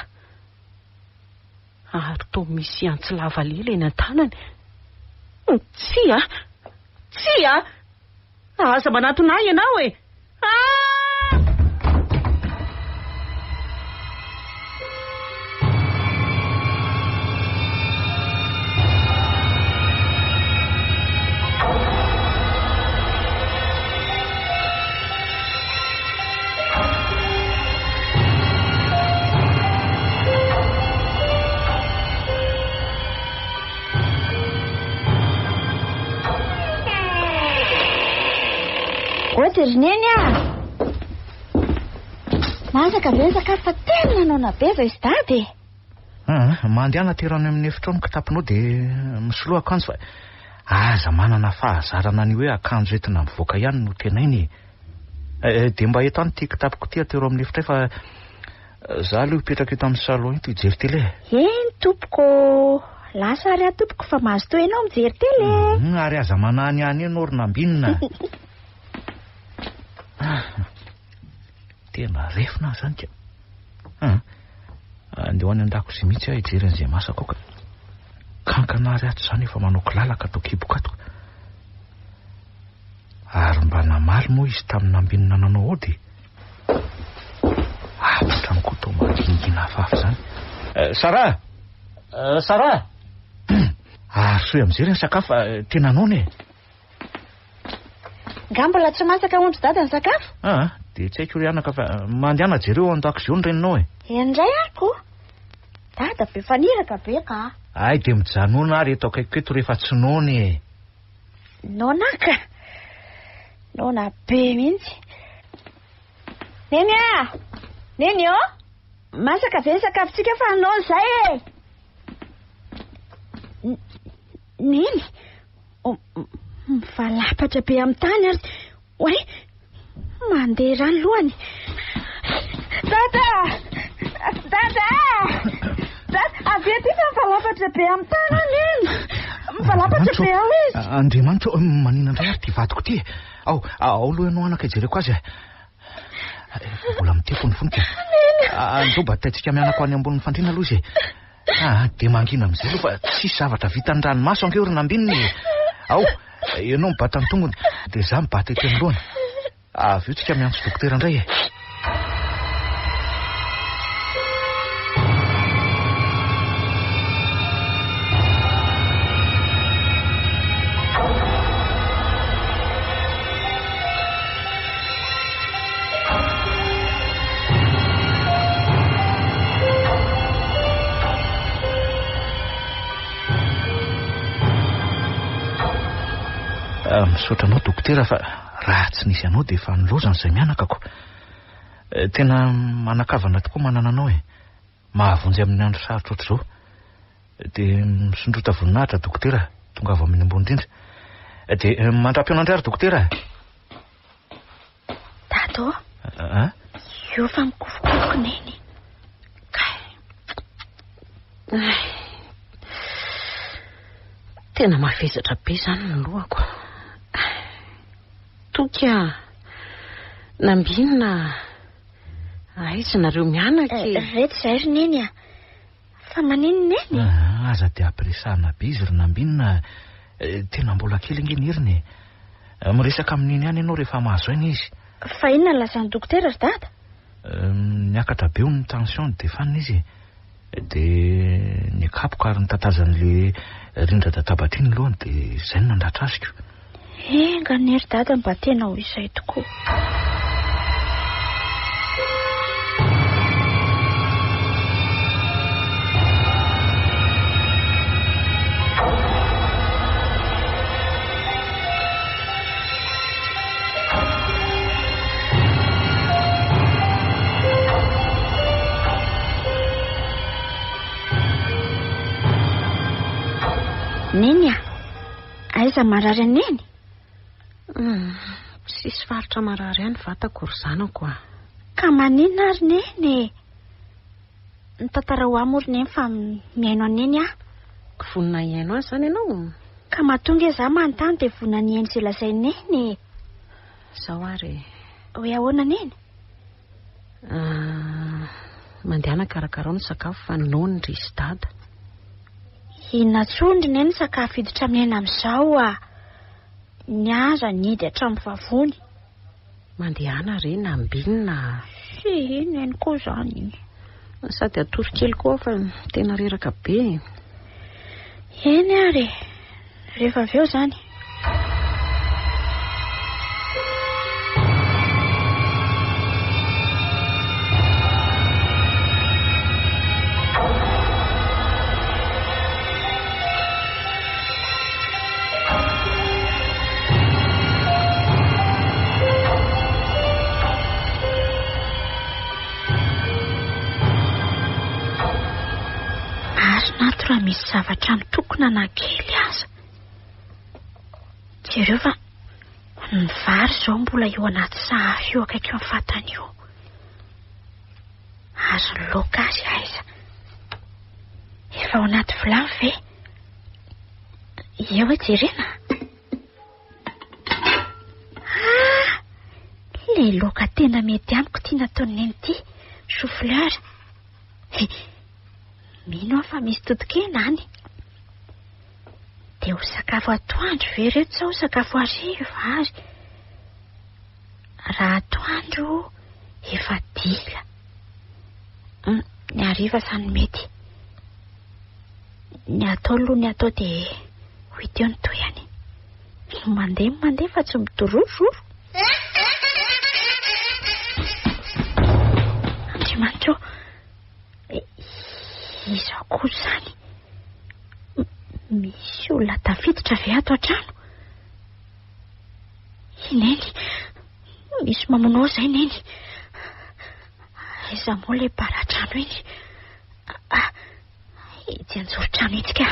Ary toa misy antsy lava lela eny an-tanany. Tsia! Aza manatona ianao e! Rineny masaka be ny sakafo fa tena nanona be izay sy dady. Mandehana terany amin'ny efitrano ka tapinao dia misoloa akanjo fa aza manana fahazarana ny hoe akanjo entina mivoaka ihany no tenainy. Dia mba eto any tiako tapiko tia tero amin'ny efitray fa za leo hipetraka eto amin'ny salon eto hijery tele. Tompoko lasa ary tompoko fa mahazo toa ianao mijery tele. Ary aza manany any eny orinambinina. Tena refina zany ka. Andeho any an-dakozia mihitsy aho hijery an'izay masaka ao ka. Kankana ary ato izany efa manao kilalaka atao kiboka ato. Ary mba namaly moa izy tamin'ny ambinina nanao ao dia afatra mikoa tao makingina hafahafa zany. Sara! Ary soe amin'izay ny sakafo tena nony. Nga mbola tsy masaka ondry dada ny sakafo? Dia tsy haiko ry anaka fa mandehana jereo an-dakozia ny reninao e. Indray ako. Dada be faniraka be ka. Ay dia mijanona ary eto akaiko eto rehefa tsy nony. Nonaka. Nona be mihitsy. Neny masaka be sakafontsika fa anao izay e. Neny. Mivalapatra be amin'ny tany ary oe mandeha rano lohany. Dada avy ety fa mivalapatra be amin'ny tany any. Mivalapatra be ao izy. Andriamanitro manina indray ary ty vadiko ty. Ao aloha ianao anaka ijereko azy. Mbola miteko ny vonika. Andao mba taitsika mianako any ambonin'ny fandriana aloha izy. Dia mangina amin'izay aloha fa tsisy zavatra vita ny ranomaso ange orinambininy. Ao ianao mibata ny tongony dia za mibata ety amin'ny lohany. Avy eo tsika miantso dokotera indray e. Misaotra anao dokotera fa raha tsy nisy anao dia efa nilozana izay mianakako. Tena manakavana tokoa manana anao e. Mahavonjy amin'ny andro sarotra ohatr'izao. Dia misondrota voninahitra dokotera, tonga avy amin'ny ambony indrindra. Dia mandram-pionandry ary dokotera. Dato, io fa mikofokofoko neny. Tena mafezatra be izany ny lohako. Toka nambinina aiza nareo mianaka reto izay ry neny a. Fa manino neny? Aza dia ampiresahana be izy ry nambinina. Tena mbola kely ingeny heriny. Miresaka amin'iny ihany ianao rehefa mahazo aina izy. Fa inona no lazan'ny dokotera ry dada? Niakatra be ny tension dia fanina izy. Dia nikapoka ary nitatazan'le rindra databatra iny lohany dia izay no nandratra aziko. Engany ry dada mba tena ho izay tokoa. Neny a, aiza marary aneny? Sisy faritra marary ihany vatako ry zanako a. Ka maninona ary neny? Ny tantara ho amoro neny fa miaino aneny a. Vonina iaino azy izany ianao? Ka mahatonga izaho manontany dia vonina ny aino izay lazainy neny. Zao ary. Hoe ahoana neny? Mandehana karakarao ny sakafo fa nono ry sy dada. Inatsondry neny sakafo hiditra miaina amin'izao a. Niaza nidy hatramin'ny vavony. Mandehana re nambinina. Neny koa izany. Sady atory kely koa fa tena reraka be. Eny ary, rehefa avy eo izany. Raha misy zavatra mitokona na kely aza. Jereo fa ny vary izao mbola eo anaty sahafa io akaiky eo amin'ny fatana io. Azo ny laoka azy aiza. Efa ao anaty vilany ve? Eo hoe jerena. Le laoka tena mety amiko tia nataony neny ity. Chou-fleur. Mino fa misy totokena any. Dia ho sakafo atoandro ve reto sa ho sakafo hariva ary? Raha atoandro efa dila. Ny hariva sany mety. Ny atao aloha ny atao dia ho ity eo ny toyany. Mandeha fa tsy midorororo. Andriamanitro, izao koa izany. Misy olona tafiditra ve ato an-trano? Neny, misy mamono izay neny. Aiza moa ilay bara-trano iny? Itsy anjoro-trano itsy ka.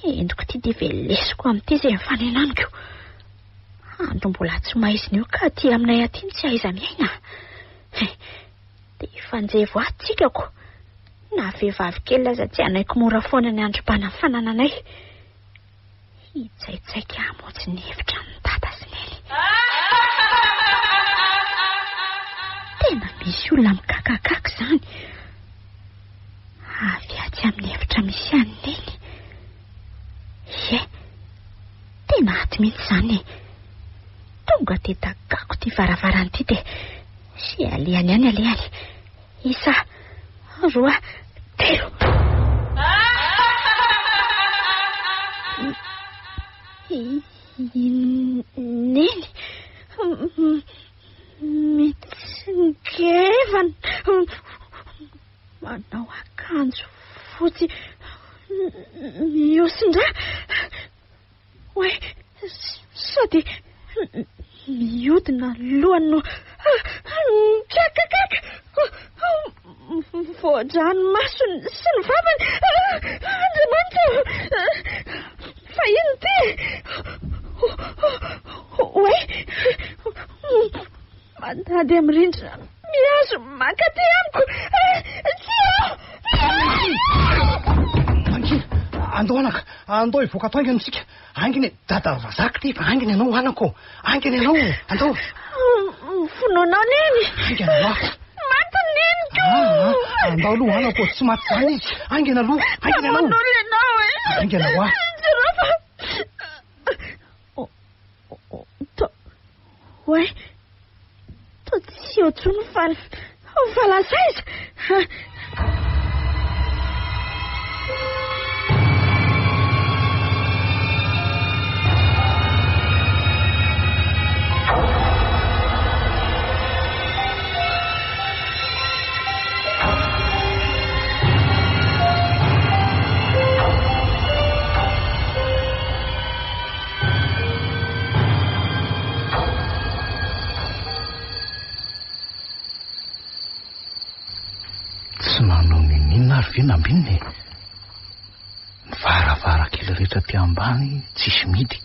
Endriko ity dia velesiko amin'ity izay mifanenaniko. Andro mbola tsy maizina io ka aty aminay aty tsy aiza miaina. Dia fanjevo atsikako. Na vehivavy kely aza tsy anaiko mora foana ny androm-bana ny fanananay. Hitsaitsaika hamotsy ny hevitra ny dada sy neny. Tena misy olona mikakakaka izany. Avy atsy amin'ny hevitra misy any neny. Tena aty mihitsy izany. Tonga dia takako ty varavarana ity dia sy alehany any alehany. Isa, roa, telo. Neny mitsingevana, manao akanjo fotsy miosindra. Hoe sady miodina lohany no kakakaka voadranomasony sy ny vavany. Andriamanitra, fa ino ty? Oe, mandady amin'ny rindrina mihazo mankaty amiko. Andao anaka, andao ivoaka ato aingana isika. Aingana dada vazaka ty fa aingana ianao anako. Aingana ianao, andao. Fononao neny. Aingana aloha. Maty neniko. Andao aloha anako, tsy maty zany izy. Aingana aloha, aingana ianao. Manolo ianao e. Aingana aloha. Jirafa. Oe, to tsy otrony falasaiza. Nambininy ny varavarakely rehetra ty ambany tsisy midy.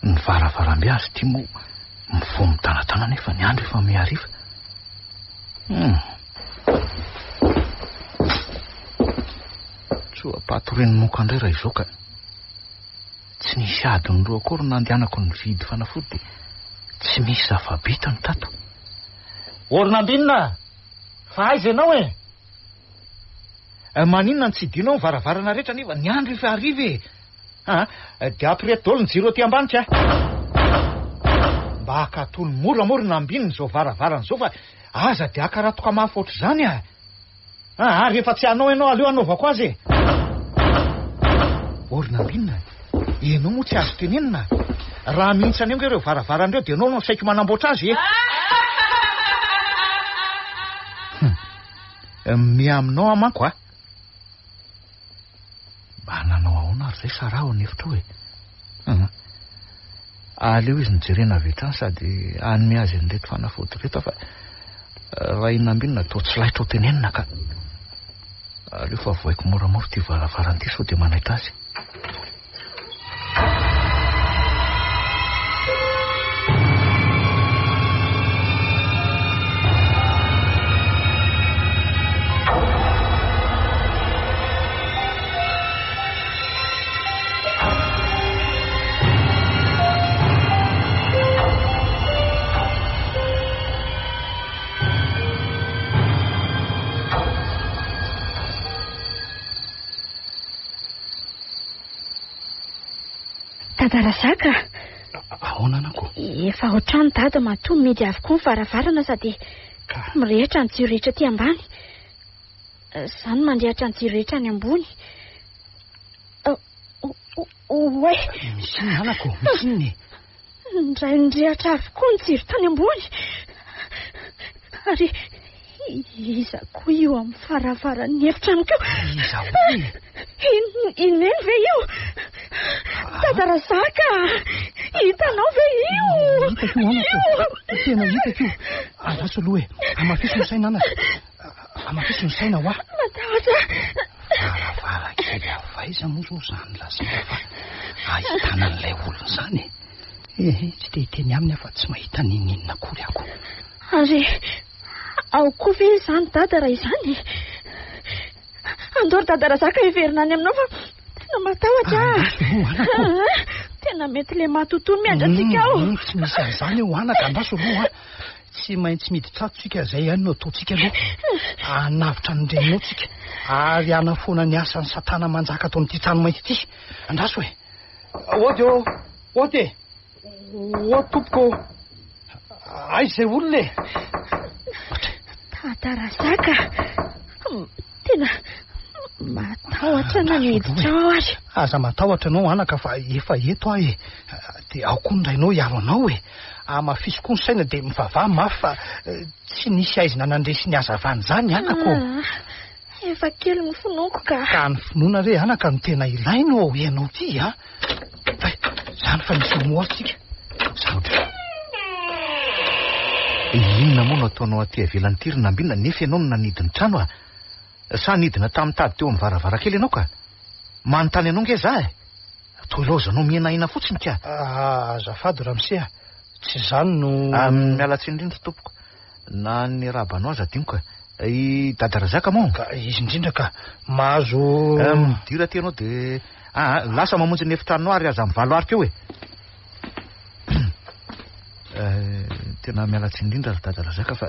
Ny varavarambe azy ty moa mifomitanatana nefa ny andro efa miariva. Tsoa patoreny mokandray raha izao ka tsy nisy adiny roa akory nandehanako ny vidy fanafody. Tsy misy zava-bitany tato. Ornambinina, fa aiza ianao e? Maninona ny tsy dinao ny varavarana rehetra nefa ny andro efa ariva e. Dia ampirety dolo ny jiro aty ambanitra. Mba hakatony moramora nambininy zao varavarana zao fa aza dia akaratoka mafy ohatr'izany a. Rehefa tsy hanao ianao aleo anaovako azy e. Ornambinina, ianao moa tsy azo tenenina. Raha mihintsana eo ireo varavaran'ireo dia ianao no saiko manamboatra azy e. Miaminao amanko a. Mba nanao ahoana ary zay sarao ny hevitra hoe aleo izy nijerena avetrany sady anyme azy an'reto fanafody reto fa raha inambinina toa tsy laitra ho tenenina ka aleo fa voaiko moramora ty varavaran'ity sao dia manaitra azy. Tantara zaka. Ahoana anako? Efa ohatrany dada matoa midy avokoa ny varavarana sady mirehitra ny jiro rehetra ty ambany. Zany mandrehatra ny jiro rehetra ny ambony. Oe, misy ny anako, misy ny ndray nirehatra avokoa ny jiro tany ambony. Ary iza koa io amin'ny varavaran'ny efitrano keo. Iza hoe? Ineny ve io? Tantara zaka, hitanao ve io? Hitako anako, tena hitako io. Andaso aloha e, amafiso ny saina anako. Amafiso ny saina hoa. Matahotra. Varavarakely avaiza moa zao zany lazaina fa ahitana an'ilay olona zany e. Tsy te hiteny aminy afa tsy mahita ninina akory ako. Ary ao koa ve izany dada raha izany? Andoro dada raha zaka heverina any aminao fa tena matahotra. Tena mety le matotono miandratsika ao. Tsy misy an'izany eo anaka, andaso aloha. Tsy maintsy miditsatsika zay ihany no ataotsika aloha. Anavitra ny renao tsika ary anafoana ny asan'ny satana manjaka ato amin'ity Tranomainty ity. Andaso e. Ody o, ody. O tompoko. Aiza izay olona e? Tantara zaka. Tena matahotra na miditra ao ary. Aza matahotra anao anaka fa efa eto aho e. Dia ao koa ndrainao hiaro anao e. Amafiso koa ny saina dia mivavaha mafy fa tsy nisy aizina nandresy ny hazavany zany anako. Efa kely ny finoako ka. Ka ny finoana re anaka no tena ilaino ao ianao ty a. Zany fa nisy moa tsika. Zao. Inona moa no ataonao aty avelan'ny tirina ambinina nefa ianao no nanidiny trano a? Sa nidina tamin'ny tady teo amin'ny varavarakely ianao ka? Manontany ianao nge za e? Toy loza no mianahina fotsiny ka. Azafady Ramsia, tsy izany no... Mialatsy indrindra tompoko. Na ny rabanao aza adinoko i dadarazaka moa. Ka izy indrindra ka mahazo... Midira ty ianao de... lasa mamonjy ny efitranonao ary aza mivalo arika eo e. Tena mialatsy indrindra ry dadarazaka fa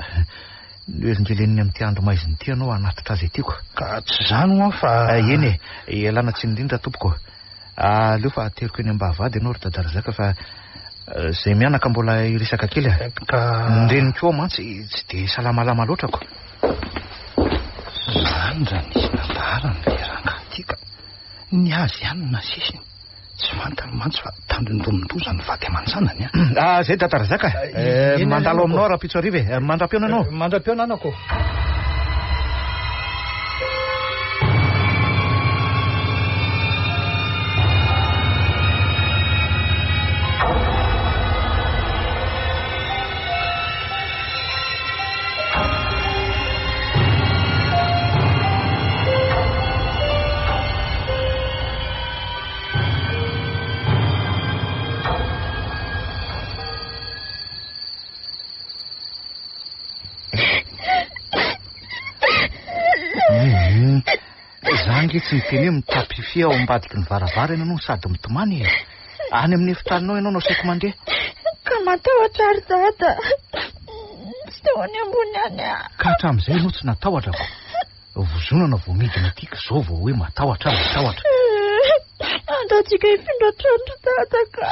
noeringeleniny amin'ity andro maiziny ty ianao anatitra azy etyko. Ka tsy izany moa fa... Eny e, elana tsy indrindra tompoko. Aleo fa ateriko eny ambavady ianao ry dadarazaka fa zay mianaka mbola iresaka kely ka ndreniko mantsy tsy de salamalama loatrako. Zany ra nisy nandarany le rangahy ka ny azy ihany nasisiny tsy fantany mantsy fa tandrindromindoza ny vady aman-janany zay dadarazaka mandalo aminao raha-pitso ariva e. Mandram-piona anao. Mandram-piona anako. Tsy miteny hoe mitapifia ao ambadiky ny varavara ianao no sady mitomany. Any amin'ny efitalinao ianao no saiko mandeha. Ka matahotra ary dada. Tsy teo any ambony any a. Ka hatramin'izay ianao tsy natahotrako. Vozonana vao midina tika zao vao hoe matahotra. Andatsika hifindra trano dada ka.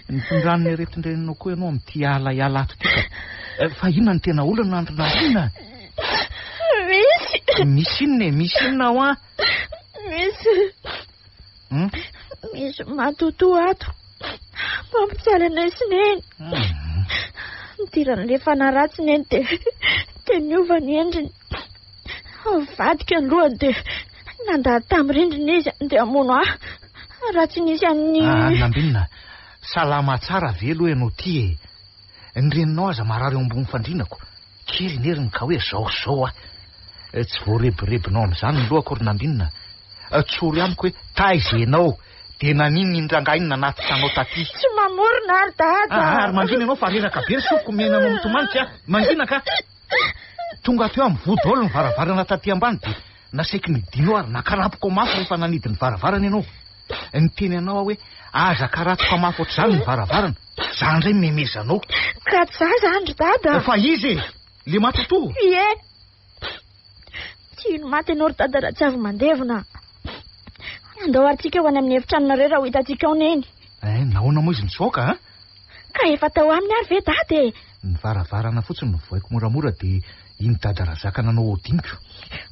Nifindran'ny aretindrenanao koa ianao amin'ity ala ato tika. Fa inona ny tena olana androna inona? Misy inona ho a? Misy matoto ato mampitsaly anay sineny. Nidiran'le fanaratsy neny de niova ny endriny. Vadika ny lohany de nandady tamin'ny rindrina izy de amono raha tsy nisy amin'ny... Nambinina, salama tsara velo ianao ty e. Ny reninao aza marary eo ambony fandrinako. Kely neriny ka hoe zao tsy voarebirebinao amin'izany ny lohako ry Nambinina. Tsory amiko hoe taizenao de naniny indrangainina natitranao taty. Tsy mamorona ary dada. Ary mangina ianao fa reraka be soko miainanao mitomanitsy a. Mangina ka. Tonga teo amin'ny vody olo ny varavarana taty ambany de nasaiky nidinao ary nakarapoko mafy rehefa nanidiny ny varavarana ianao. Niteny anao hoe aza karatoka mafy ohatr'izany ny varavarana. Zany indray memezanao. Ka tsy za zany dada. Fa izy le matoto. Ie. Tsy ino maty ianao ry dada raha tsy avy mandevina. Andao aritsika ho any amin'ny efitranonareo raha ho hitantsika ao neny. Nahoana moa izy nisoaka a? Ka efa tao aminy ary ve dada e? Ny varavarana fotsiny no voaiko moramora de iny dadarazaka nanao odiniko.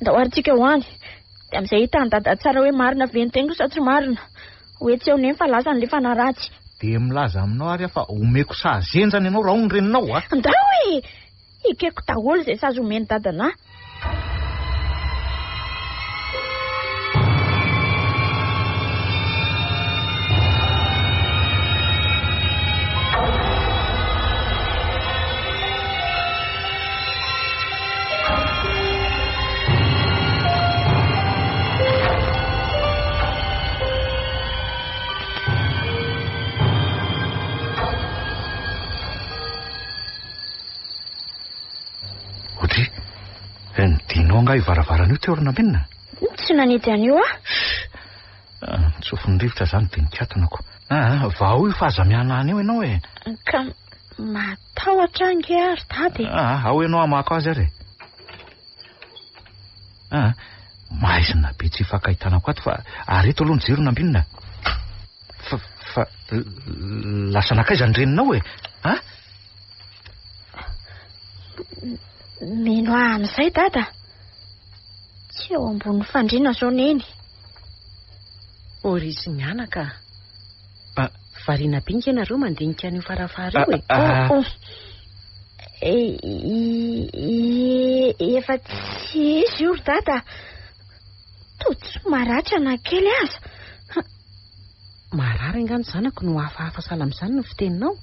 Andao aritsika ho any. De amin'izay hitany dada tsara hoe marina ventengo sa tsy marina. Hoe tsy eo neny fa laza n'le fanaratsy. De milaza aminao ary fa omeko sazenjany ianao raha ony reninao a? Andao e! Ikeko daholo izay sazy omeny dadana. Nga ivaravarana io teo ry Nambinina. Tsy nanity an'io Tsofony rivotra zany de nikatonako. Vao io fahazamiana any eo ianao e. Ka matahotra ange ary dady. Ao ianao amako azy ary. Maizina be tsy hifankahitanako ato fa areto aloha nijery Nambinina. Fa lasa nakaiza ny reninao e. Mino amin'izay dada. Tsy eo ambony fandriana zao neny. Orizy mianaka. Variana binga ianareo mandinika an'io farafara io e. Efa tsy izy io ry dada. Totsy maratra na kely aza. Marary angano zanako no hafahafa salam'izany no fiteninao.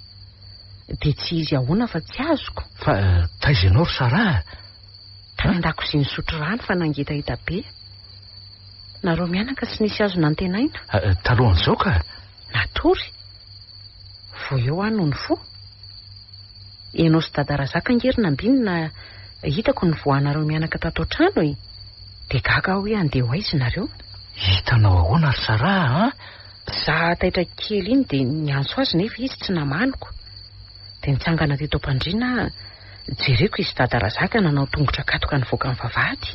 dia tsy izy ahoana fa tsy azoko. Fa taiza ianao ry Sara? Tany an-dakozia nisotro rano fa nangitahita be. Nareo mianaka sy nisy azo nantenaina. Talohan'izao ka? Natory. Vo eo ano ny fo. Ianao sy dada Razaka angery nambinina hitako ny voanareo mianaka tato trano e. Dia gaga hoe andeha ho aizy nareo. Hitanao ahoana ry Sara, ha? Za taitra kely iny dia niantso azy nefa izy tsy namaniko. Dia nitsangana teto am-pandriana jereko izy dada Razaka nanao tongotra katoka nivoaka amin'ny vavahady.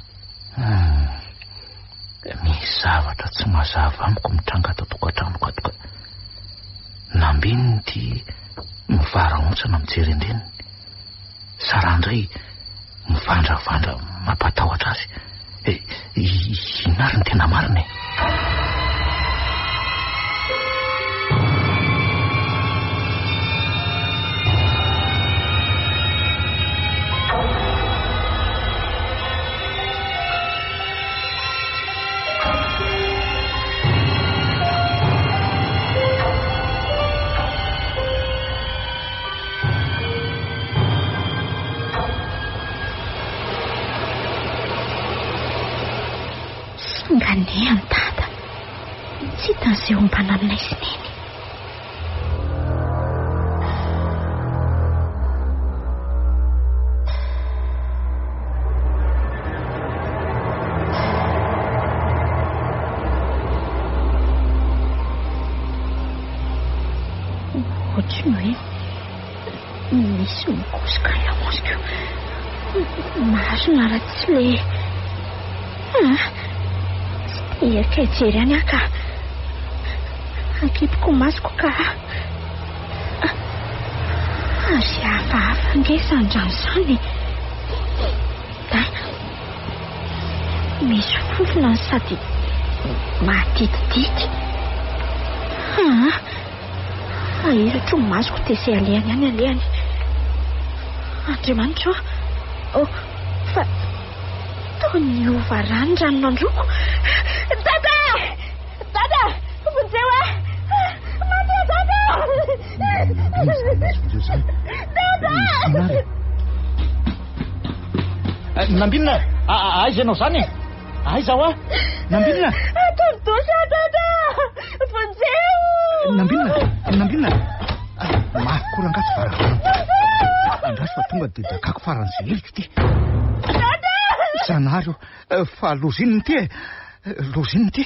Misy zavatra tsy mazava amiko mitranga totokatrano katoka. Nambininy ty mivaranontsana mijery endreny. Sara indray mivandravandra mampatahotra azy. Inary ny tena marina e. Ngane amin'ny dada tsy hitan'izay ombana aminay sy neny. Ohatrany hoe misy mikosoka lamosika mahazona raha tsy le erika jery any aka akipoko masoko ka azy hafahafa ngesandrano zany. Misy fofona ny sady mahatitidity. Ahiratra ny masoko dia izay alehany any alehany. Andriamanitra fa tao ny ova rano ranonandroko. Dada vonjeo a mandeha dada. Nambinina, aiza ianao zany? Aiza ho a? Nambinina. Tondosa dada. Vonjeo. Nambinina. Mahakorangaty varavara. Andraso fa tonga dia dakako faran'izay heliko ty. Dada. Zanareo fa lozininy ty e. Lozininy ty.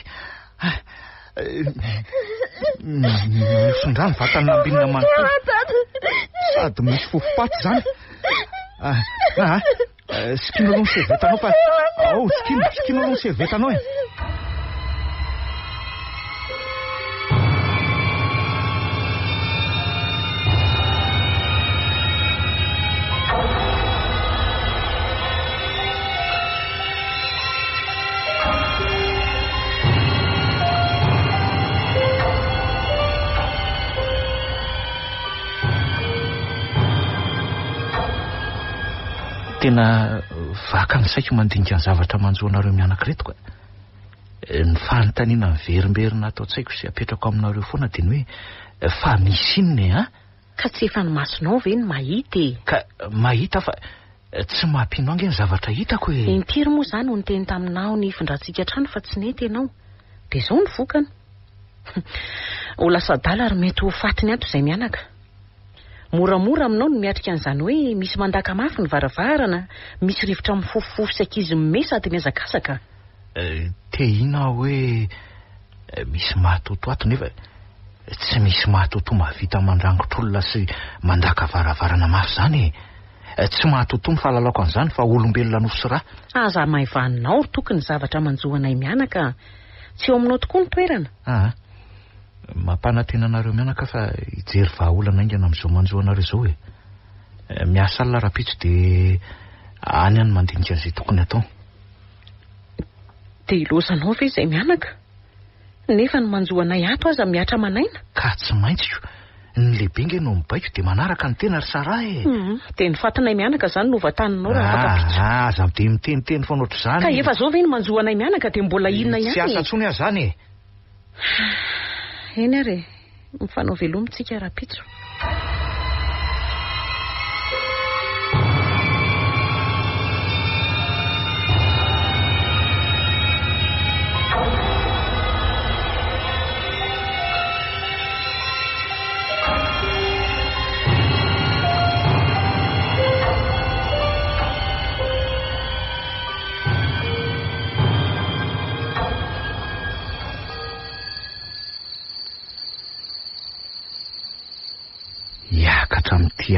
Misondrany vatany Nambinina manontolo. Sady misy fofopaty zany. Sikino aloha ny servetanao fa sikino aloha ny servetanao e. Tena vaka ny saiko mandinika ny zavatra manjoanareo mianaka reto ka. Ny fanontaniana miverimberina atao tsaiko sy apetrako aminareo foana dia ny hoe fa misy inony ha? Ka tsy efa ny masonao ve ny mahita e? Ka mahita fa tsy mahampino ange ny zavatra hitako e. Impiry moa zany ho niteny taminao ny findrantsika trano fa tsy nety ianao. Dia izao ny vokany. Ho lasa dala ary mety ho fatiny ato izay mianaka. Moramora aminao no miatrika an'izany hoe misy mandaka mafy ny varavarana, misy rivotra mifofofofo sy ankizy mimesa sady miazakazaka. Te ina hoe misy mahatoto ato nefa tsy misy mahatoto mahavita mandrangotr'olona sy mandaka varavarana mafy zany. Tsy mahatoto ny fahalalako an'izany fa olombelona nosy ra. Aza maivaninao tokony zavatra manjoanay mianaka. Tsy eo aminao tokoa ny toerana. Mampanantenanareo mianaka fa hijery vahaolana aingana amin'izao manjoanareo izao e. Miasa alina rapitso dia any any mandinika an'izay tokony atao. Dia ilozanao ve izay mianaka? Nefa ny manjoanay ato aza miatra manaina? Ka tsy maintsy io. Ny lehibe nge no mibaiko dia manaraka ny tena ry Sara e. Dia ny fatinay mianaka zany no vataninao raha fatapitso. Aza dia miteniteny foana ohatr' izany. Ka efa zao ve ny manjoanay mianaka dia mbola inona ihany? Tsy asa ntsony aho zany e. Eny ary, mifanao velomitsika rapitso.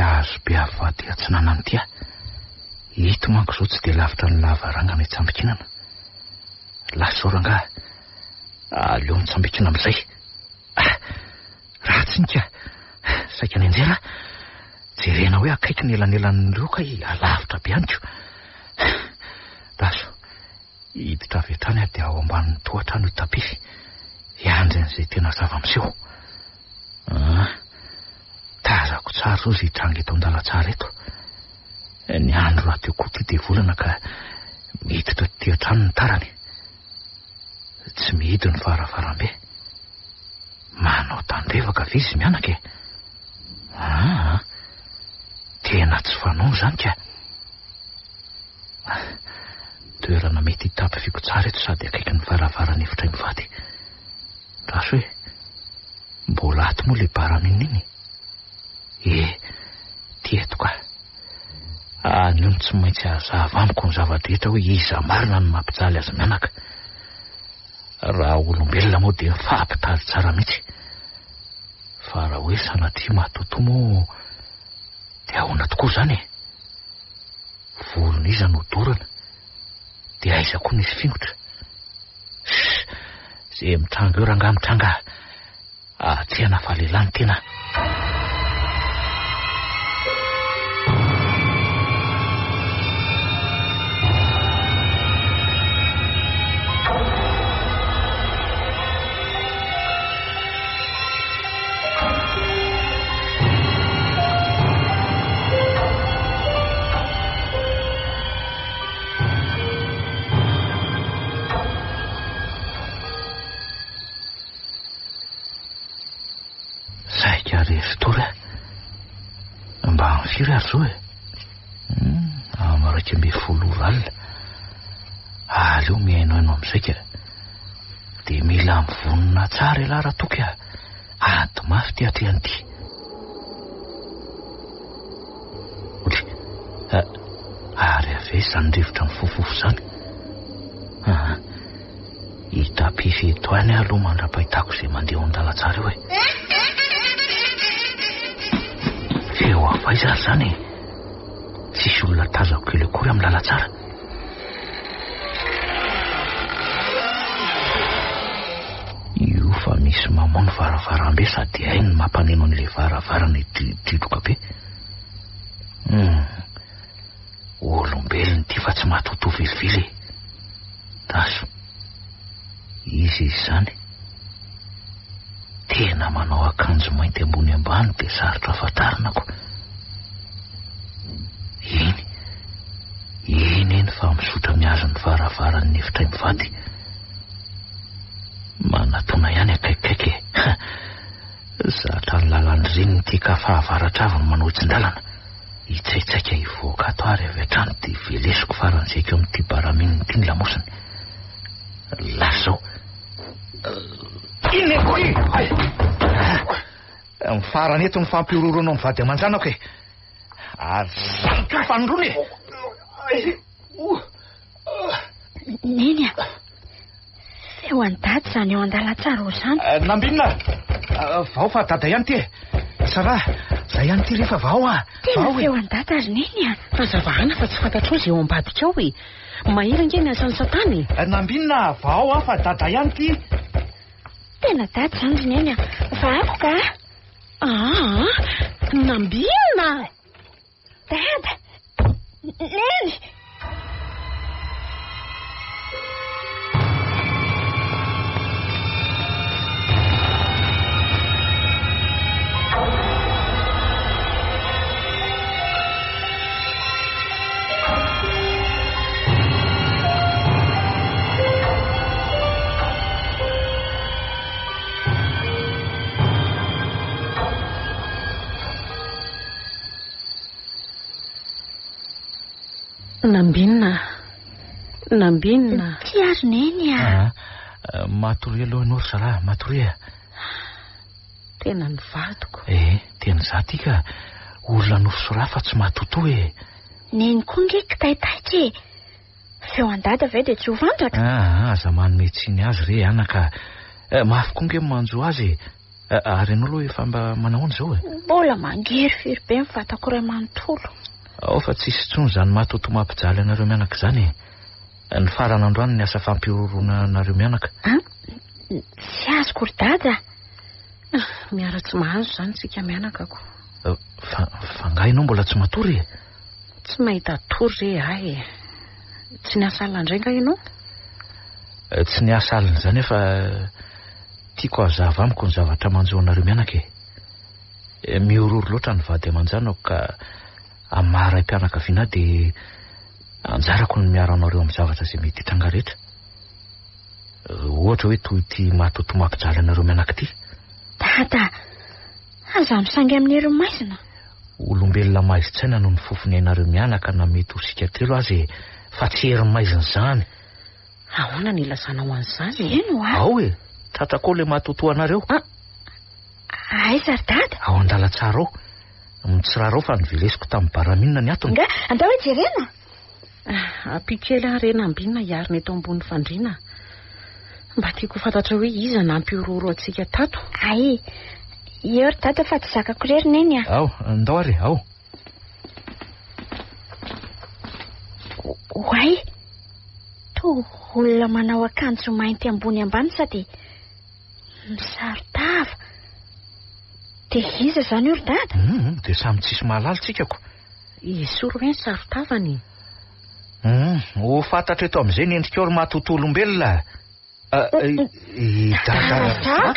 azo be avady atsinanany tia. Hito manko zao tsy dia lavitra ny lavarangana itsambikinana. Lasoranga aleo mitsambikina amin'izay. Ratsinika saika ny anjera jerena hoe akaiky ny elanelan'ny loka alavitra be aniko. Daso hiditra avy hatrany dia ao ambanin'ny tohatra no itapify iandrin'izay tena zava-miseho. Tazako tsara zao zay hitranga eto an-dalatsara eto. Ny andro raha teo koa ty dia volana ka miditra ty hatrany ny tarany. Tsy mihidy ny varavarambe. Manao tandrevaka ve izy mianaka e? Tena tsy fanono zany ka. Toerana mety hitapifiko tsara eto sady akaiky ny varavarany efitra mivady. Raso hoe mbola ato moa le baranin'iny. Ty eto ka. Anio tsy maintsy hazava amiko ny zava-drehetra hoe iza marina ny mampijaly azy mianaka. Raha olombelona moa dia mifampitady tsara mihitsy. Fa raha hoe sanatria matoto moa dia ahoana tokoa zany e. Volona iza no dorana dia aiza koa nisy fingotra. Zay mitranga eo ranga mitranga atsihana fa lehilahy tena. Mba firy ary zao e. Amaraika mbe folo alina. Aleo mihaino amin'izay ka. Dia mila mivonona tsara ilara toky a. Ady mafy ty atrehany ty. Ary ave izany rivotra mifofofo zany. Hitapify eto any aloha mandra-pahitako izay mandeha an-dalatsara eo e. Feo avaiza zany. Tsisy olona tazako kely akory amin'ny lalatsara. Io fa misy mamono varavarambe sady hay ny mampaneno an'ilay varavarana dridroka be. Olombelony ty fa tsy matoto vilivily. Daso izy zany tena manao akanjo mainty ambony ambany dia sarotra afantarinako. Iny fa misotra miazo ny varavaran'ny efitra mivady. Manatona ihany akaikikaiky. Zatra ny lalany reniny ty ka fahavaratra avy ny manohitsin-dalana. Hitsaitsaika hivoaka ato ary avy hatrany dia velesiko faran'izay amin'ity baramininy ty ny lamosiny. Lasao ny farany eto ny fampiororonao mivady aman-janako e. Ary saika fandrony. Neny a, feo an-dady zany eo an-dalatsara ho zany. Nambinina, vao fa dada ihany ty e. Sara, zay ihany ty rehefa vao a. Tena feo an-dady ary neny a. Fazavahana fa tsy fantatro izay eo ambadika ao e. Mahiranga ny asan'ny satany. Nambinina, vao a fa dada ihany ty. Tena dady zany neny a. Vako ka. Nambinina. Dada. Neny. Nambinina. Ty ary neny a. Matory aloha anao Sara, matory a. Tena ny vadiko. Tena za ty ka olona nosorafa tsy matoto e. Neny koa nge kitaitaitra e. Feo an-dady avy dia tsy ho vandraka. Aza manome tsiny azy re anaka. Mafy koa nge manjo azy. Ary ianao aloha efa mba manao an'izao e? Mbola mangery firy be mifatako ray manontolo. Ao fa tsisy tsony zany matoto mampijaly anareo mianaka zany e. Ny farany androany ny asa fampirorona anareo mianaka. Tsy azoko ry dada. Miara tsy mahazo zany tsika mianakako. Fa ngainao mbola tsy matory e? Tsy mahita tory re ahy e. Tsy niasa alina indray nga ianao? Tsy niasa alina zany efa tiako hazava amiko ny zavatra manjo anareo mianaka e. Miororo loatra ny vady aman-janako ka amaray mpianakaviana dia anjarako ny miara anareo amin'ny zavatra izay mety hitranga rehetra. Ohatra hoe toy ity matoto mampijaly anareo mianaka ity. Dada, aza misangy amin'ny hery maizina. Olombelona maizintsaina no ny fofony anareo mianaka na mety ho sika telo azy fa tsy hery maizina zany. Ahoana ny ilasanao an'izany? Eno a? Ao e, tratrako ilay matoto anareo. Aiza ry dada? Ao andala tsara ao. Mitsirarao fa nivelesiko tamin'ny baraminina ny atony. Nga, andao hoe jerena? Apikely arena ambinina hiarina eto ambony fandriana. Mba tiako fantatra hoe iza nampiororo antsika tato. Ai, eo ry dada fa tsy zakako rery neny a. Ao, andao ary, ao. Oay, to olona manao akanjo mainty ambony ambany sady misaritava. Dia iza zany io ry dada? Dia samy tsisy mahalala tsikako. Isoro hoe ny saritavany. Ho fantatra eto amin'izay ny endrika eo matoto olombelona. Dada.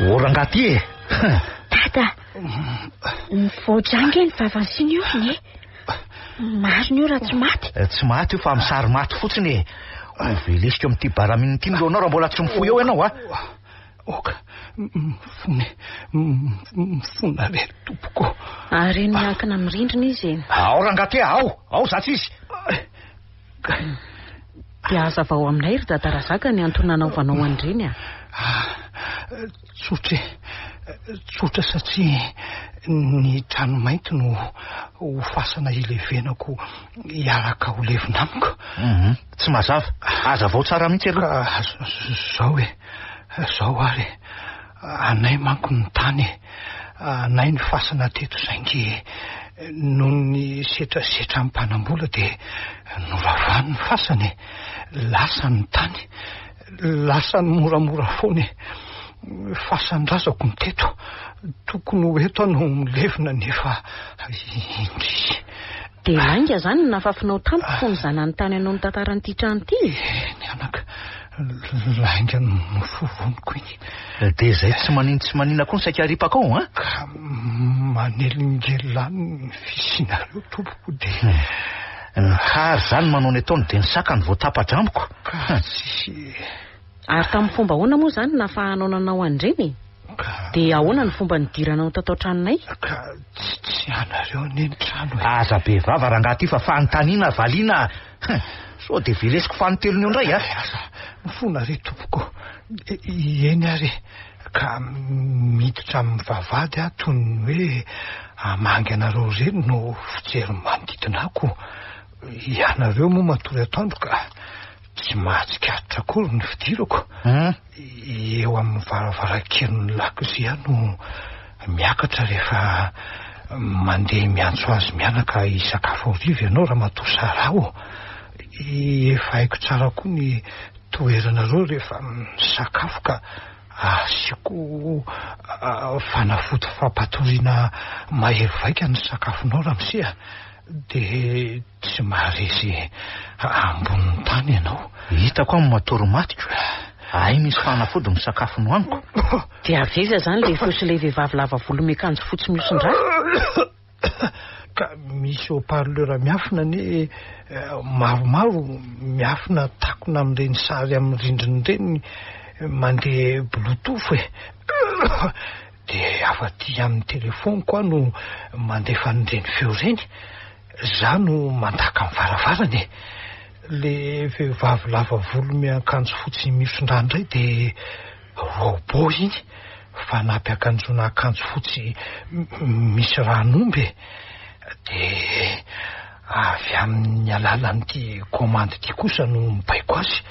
Orangaty e. Dada, ny voajangy ny vavansiany io ny mariny io raha tsy maty. Tsy maty io fa misary maty fotsiny e. Velesika eo amin'ity baraminina ity ny loanao raha mbola tsy mifoy eo ianao a. Oka, mifona re tompoko. Ary miankina amin'ny rindrina izy eny. Ao Rangaty, ao zatsy izy. Dia hazava ao aminay ry dada Razaka ny antonanaovanao andreny a. Tsotra satria ny Tranomainty no ho fasana ilevenako hiaraka ho levina amiko. Tsy mazava, hazavao tsara mihitsy aloha. Zao ary anay manko ny tany, anay ny fasana teto saingy noho ny setrasetra amin'ny mpanambola dia noravany ny fasany, lasa ny tany, lasa ny moramora foana. Fasan-drazako ny teto, tokony ho eto no milevina nefa indry. Dia lainga zany ny nafafinao tampoka fony zanany tany anao ny tantaran'ity trano ity. Ny anaka, lainga no fovoniko iny. Dia izay tsy manina koa ny saika aripaka ao, Ka manelingelany ny fisinareo tompoko dia ny kary zany manao ny ataony dia ny saka ny voatapatra amiko. Ka tsisy. Ary tamin'ny fomba ahoana moa zany nafahanao nanao andreny? Dia ahoana ny fomba nidiranao tatao tranonay? Ka tsy anareo neny trano e. Aza be vava Rangaty fa fanontaniana valiana. So dia velesiko fanotelony eo indray a. Mifona re tompoko. Eny ary ka miditra amin'ny vavady aho toy ny hoe hamangy anareo reny no fijery manodidina ako. Ianareo moa matory atoandro ka tsy mahatsikatra akory ny fidirako. Eo amin'ny varavarankelin'ny lakozia no miakatra rehefa mandeha miantso azy mianaka hisakafo arivo ianao raha matosa rao. Efa haiko tsara koa ny toeranareo rehefa misakafo ka asiako fanafody fampatoriana mahery vaika ny sakafonao raha misia. Dia tsy maharesy ambonin'ny tany ianao. Hitako amin'ny matory matiko. Ay misy fanafody ny sakafo nohaniko. Dia aveza zany le fosy le vehivavy lava volo miakanjo fotsy miosondraha. Ka misy haut-parleur miafina ne maromaro miafina takona amin'ireny sary amin'ny rindriny ireny mandeha bluetooth e. Dia afa-ty amin'ny telefoniko aho no mandefa an'ireny feo ireny. za no mandaka amin'ny varavarany le vehivavy lava volo miakanjo fotsy misondrandray dia robot iny fa nampiakanjona akanjo fotsy misy ranomby dia avy amin'ny alalan'ity komandy ity kosa no mibaiko azy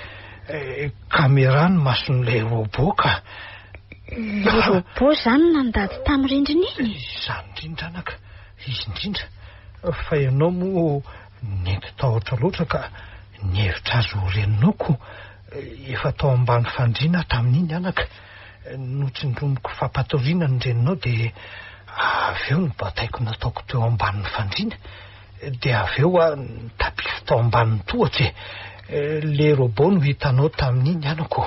kamera ny mason'ilay robot ka le robot zany nandady tamin'ny rindrina iny izany indrindra anaka izy indrindra fa ianao moa nety tahotra loatra ka ny hevitra azy ho reninoko efa tao ambany fandriana tamin'iny anaka notsindromoko fampatoriana ny reninao dia avy eo ny bataiko nataoko teo ambanin'ny fandriana dia avy eo tapify tao ambanin'ny tohatra le robot no hitanao tamin'iny anako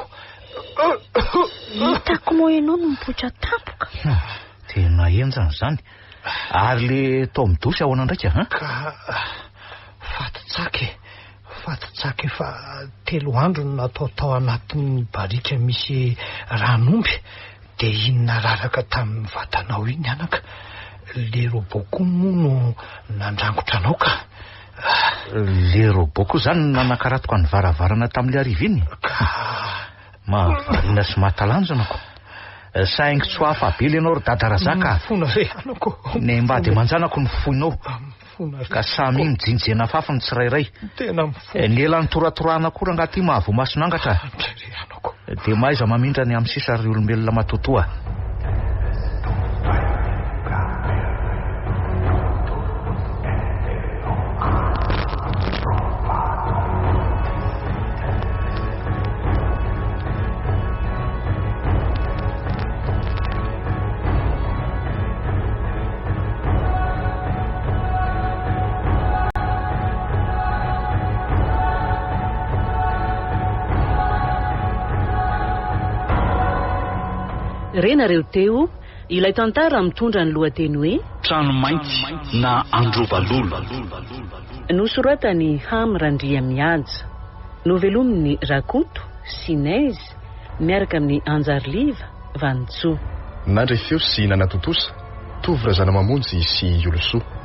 hitako moa ianao no mipoitra tampoka tena enjana zany ary le tao midosy ahoana ndraika ka fatitsaky fa 3 andro no natao tao anatin'ny barika misy ranomby dia inona raraka tamin'ny vatanao iny anaka le robot koa moa no nandrangotra anao ka le robot koa zany nanakaratoko ny varavarana tamin'le ariva iny mahavariana sy mahatalanjonako saingy tsy ho hafa be lenao ry dadarazaka fona re anako ny mba dia manjanako ny foinao ka samy mijinjena fafy ny tsirairay tena ny elan'ny toratorana koa rangaty mahavo masonangatra dia maiza mamindra ny amin'ny sisa ry olombelona matotoa renareo teo ilay tantara mitondra ny lohateny hoe Tranomainty na Androvalolo nosoratany Hamrandria miaja novelominy Rakoto Sinaizy miaraka amin'ny Anjariliva Vanitsoa nandray feo sy nanatotosa tovy razana mamonjy sy olosoa